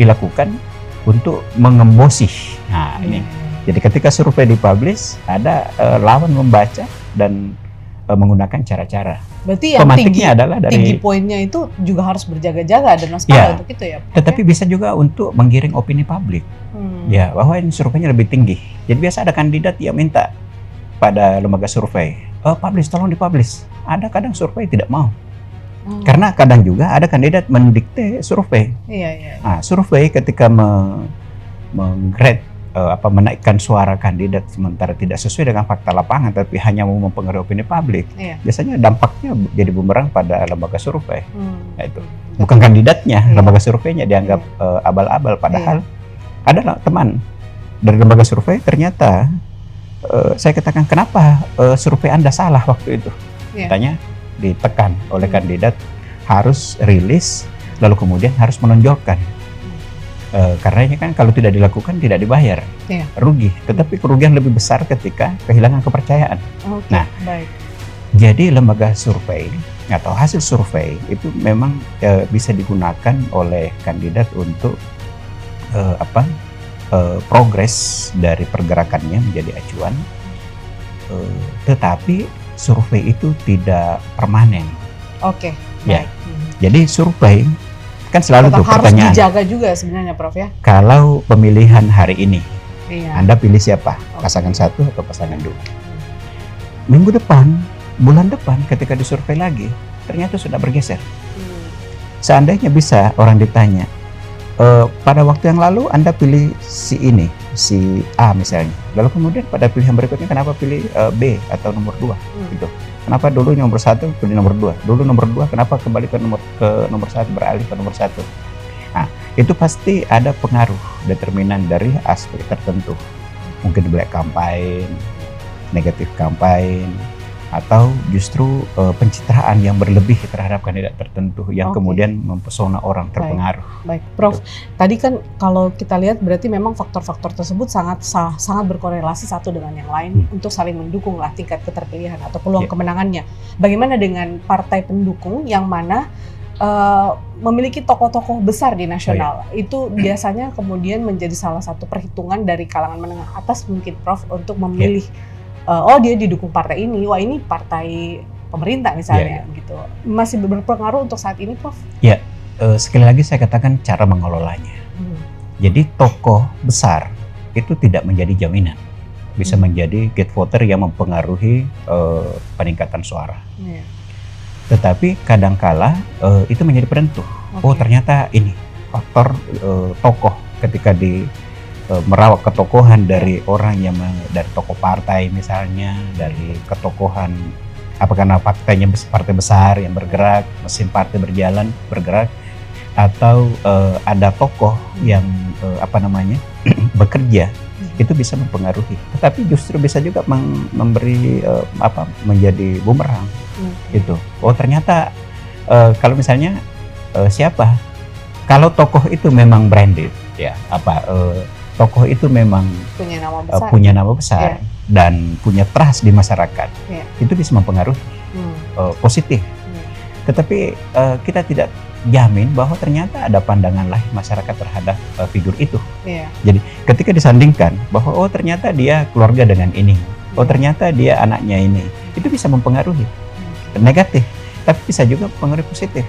dilakukan untuk mengembosi. Nah ini. Jadi ketika survei dipublish, ada lawan membaca dan menggunakan cara-cara. Berarti yang tinggi poinnya itu juga harus berjaga-jaga dan waspada untuk itu ya. Tetapi bisa juga untuk menggiring opini publik, ya bahwa ini surveinya lebih tinggi. Jadi biasa ada kandidat yang minta pada lembaga survei, tolong dipublish. Ada kadang survei tidak mau, karena kadang juga ada kandidat mendikte survei. Nah, survei ketika menggrade menaikkan suara kandidat sementara tidak sesuai dengan fakta lapangan tapi hanya mau mempengaruhi opini publik, biasanya dampaknya jadi bumerang pada lembaga survei. Nah, itu bukan kandidatnya, lembaga surveinya dianggap abal-abal, padahal ada teman dari lembaga survei ternyata saya katakan kenapa survei Anda salah waktu itu, katanya ditekan oleh kandidat harus rilis lalu kemudian harus menonjolkan. Karena ini kan kalau tidak dilakukan tidak dibayar, rugi. Tetapi kerugian lebih besar ketika kehilangan kepercayaan. Jadi lembaga survei atau hasil survei itu memang bisa digunakan oleh kandidat untuk progres dari pergerakannya menjadi acuan. Tetapi survei itu tidak permanen. Jadi survei kan selalu tuh pertanyaan. Harus dijaga juga sebenarnya, Prof ya. Kalau pemilihan hari ini, Anda pilih siapa? Pasangan 1 atau pasangan 2? Minggu depan, bulan depan ketika disurvei lagi, ternyata sudah bergeser. Seandainya bisa orang ditanya, pada waktu yang lalu Anda pilih si ini, si A misalnya. Lalu kemudian pada pilihan berikutnya kenapa pilih B atau nomor 2 gitu. Kenapa dulu nomor 1 pilih nomor 2? Dulu nomor 2 kenapa kembali ke nomor 1, beralih ke nomor 1? Nah, itu pasti ada pengaruh determinan dari aspek tertentu. Mungkin black campaign, negatif campaign, atau justru pencitraan yang berlebih terhadap kandidat tertentu yang kemudian mempesona orang terpengaruh. Baik, Prof. Tadi kan kalau kita lihat berarti memang faktor-faktor tersebut sangat berkorelasi satu dengan yang lain untuk saling mendukung lah tingkat keterpilihan atau peluang kemenangannya. Bagaimana dengan partai pendukung yang mana memiliki tokoh-tokoh besar di nasional, itu biasanya kemudian menjadi salah satu perhitungan dari kalangan menengah atas mungkin Prof untuk memilih oh dia didukung partai ini, wah ini partai pemerintah misalnya gitu. Masih berpengaruh untuk saat ini Prof? Ya, sekali lagi saya katakan cara mengelolanya. Jadi tokoh besar itu tidak menjadi jaminan bisa menjadi gate voter yang mempengaruhi peningkatan suara. Tetapi kadangkala itu menjadi penentu. Oh ternyata ini faktor tokoh ketika di merawat ketokohan dari orang yang dari tokoh partai misalnya, dari ketokohan apa karena partainya partai besar yang bergerak, mesin partai bergerak, atau ada tokoh yang bekerja, itu bisa mempengaruhi. Tetapi justru bisa juga memberi menjadi bumerang. Itu. Oh ternyata kalau misalnya siapa? Kalau tokoh itu memang branded, ya tokoh itu memang punya nama besar dan punya trust di masyarakat, itu bisa mempengaruhi positif. Tetapi kita tidak jamin bahwa ternyata ada pandangan lain masyarakat terhadap figur itu. Jadi ketika disandingkan bahwa oh ternyata dia keluarga dengan ini, oh ternyata dia anaknya ini, itu bisa mempengaruhi negatif, tapi bisa juga mempengaruhi positif.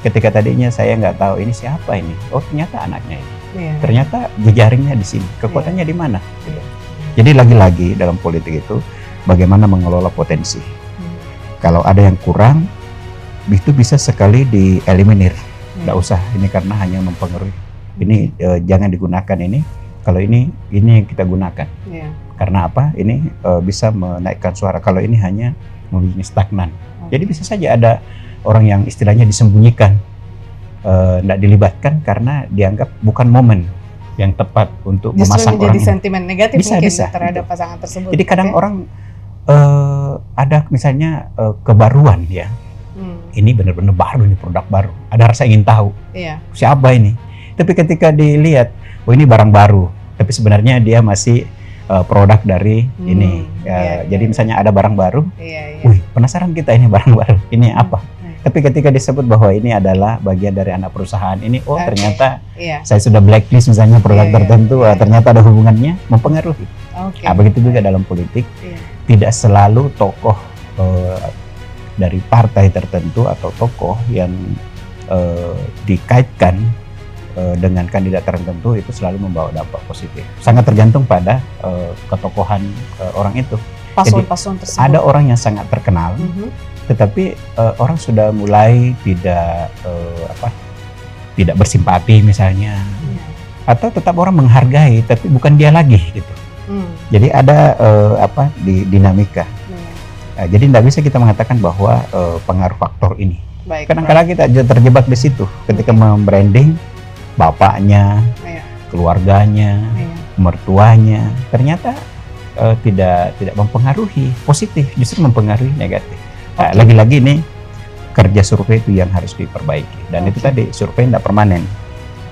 Ketika tadinya saya nggak tahu ini siapa ini, oh ternyata anaknya ini, ternyata jejaringnya di sini, kekuatannya di mana. Jadi lagi-lagi dalam politik itu bagaimana mengelola potensi. Kalau ada yang kurang, itu bisa sekali dieliminir. Nggak usah ini karena hanya mempengaruhi. Ini jangan digunakan ini. Kalau ini yang kita gunakan. Karena apa? Ini bisa menaikkan suara. Kalau ini hanya membuat stagnan. Jadi bisa saja ada orang yang istilahnya disembunyikan, nggak dilibatkan karena dianggap bukan momen yang tepat untuk memasang orang ini. Justru menjadi sentimen negatif bisa, terhadap pasangan tersebut. Jadi kadang orang ada misalnya kebaruan ya. Ini benar-benar baru, ini produk baru. Ada rasa ingin tahu siapa ini. Tapi ketika dilihat, oh ini barang baru. Tapi sebenarnya dia masih produk dari ini. Jadi misalnya ada barang baru, wih penasaran kita ini barang baru. Ini apa? Tapi ketika disebut bahwa ini adalah bagian dari anak perusahaan ini, oh ternyata saya sudah blacklist misalnya produk tertentu, ternyata ada hubungannya, mempengaruhi. Nah, begitu juga dalam politik, tidak selalu tokoh dari partai tertentu atau tokoh yang dikaitkan dengan kandidat tertentu itu selalu membawa dampak positif. Sangat tergantung pada ketokohan orang itu. Paslon-paslon tersebut. Ada orang yang sangat terkenal, tetapi orang sudah mulai tidak bersimpati misalnya, atau tetap orang menghargai, tapi bukan dia lagi gitu. Jadi ada dinamika. Jadi tidak bisa kita mengatakan bahwa pengaruh faktor ini. Kadang-kadang kita terjebak di situ ketika membranding bapaknya, keluarganya, mertuanya, ternyata tidak mempengaruhi positif, justru mempengaruhi negatif. Nah, lagi-lagi ini kerja survei itu yang harus diperbaiki, dan itu tadi survei tidak permanen.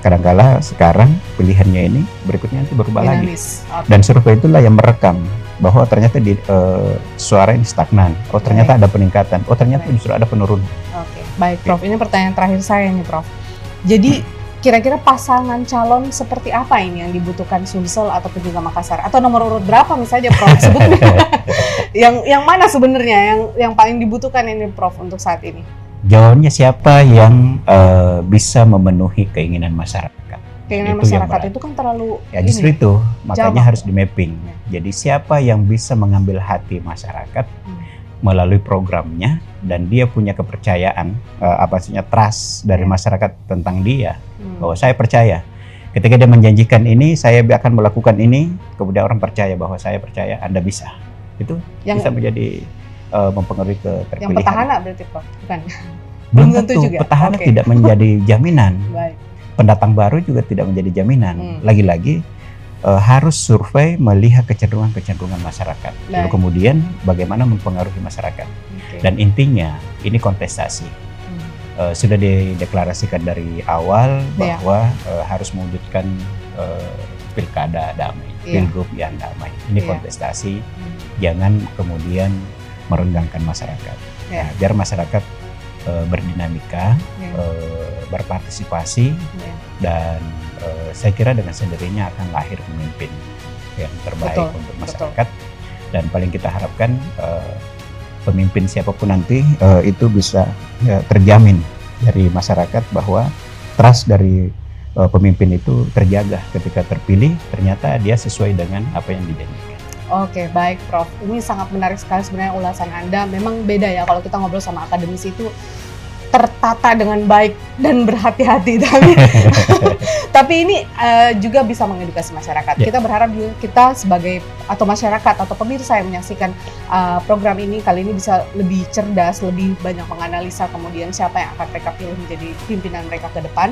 Kadang-kala sekarang pilihannya ini, berikutnya nanti berubah lagi. Dan survei itulah yang merekam bahwa ternyata suara ini stagnan, oh ternyata ada peningkatan, oh ternyata justru ada penurunan. Baik Prof, ini pertanyaan terakhir saya nih Prof. Jadi kira-kira pasangan calon seperti apa ini yang dibutuhkan Sumsel ataupun juga Makassar, atau nomor urut berapa misalnya Prof sebetulnya? yang mana sebenarnya yang paling dibutuhkan ini Prof untuk saat ini? Jawabannya siapa yang bisa memenuhi keinginan masyarakat. Keinginan masyarakat itu kan terlalu justru itu makanya harus di mapping. Jadi siapa yang bisa mengambil hati masyarakat melalui programnya, dan dia punya kepercayaan, trust dari masyarakat tentang dia, bahwa saya percaya. Ketika dia menjanjikan ini, saya akan melakukan ini, kemudian orang percaya bahwa saya percaya Anda bisa. Itu yang bisa menjadi mempengaruhi keterpilihan. Yang petahana berarti Prof, bukan? Belum tentu juga. Petahana tidak menjadi jaminan. Pendatang baru juga tidak menjadi jaminan. Lagi-lagi harus survei melihat kecenderungan masyarakat. Lalu kemudian bagaimana mempengaruhi masyarakat. Dan intinya ini kontestasi. Sudah dideklarasikan dari awal bahwa harus mewujudkan pilkada damai, pilgub yang damai. Ini kontestasi, jangan kemudian merenggangkan masyarakat. Biar masyarakat berdinamika, berpartisipasi, dan saya kira dengan sendirinya akan lahir pemimpin yang terbaik untuk masyarakat. Dan paling kita harapkan pemimpin siapapun nanti itu bisa terjamin dari masyarakat bahwa trust dari pemimpin itu terjaga ketika terpilih, ternyata dia sesuai dengan apa yang dijanjikan. Oke, baik Prof. Ini sangat menarik sekali sebenarnya ulasan Anda. Memang beda ya kalau kita ngobrol sama akademisi itu tertata dengan baik dan berhati-hati, tapi ini juga bisa mengedukasi masyarakat. Kita berharap juga kita sebagai atau masyarakat atau pemirsa yang menyaksikan program ini kali ini bisa lebih cerdas, lebih banyak menganalisa kemudian siapa yang akan mereka pilih menjadi pimpinan mereka ke depan.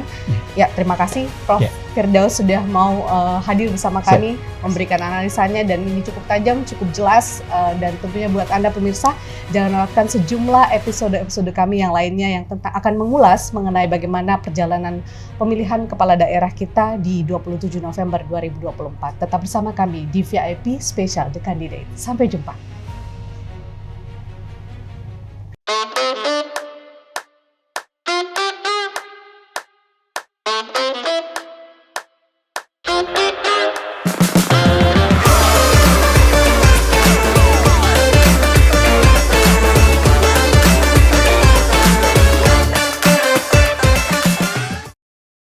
Ya, terima kasih Prof. Firdaus sudah mau hadir bersama kami, memberikan analisanya, dan ini cukup tajam, cukup jelas, dan tentunya buat Anda pemirsa jangan lewatkan sejumlah episode kami yang lainnya yang akan mengulas mengenai bagaimana perjalanan pemilihan kepala daerah kita di 27 November 2024. Tetap bersama kami di VIP Special The Candidate. Sampai jumpa.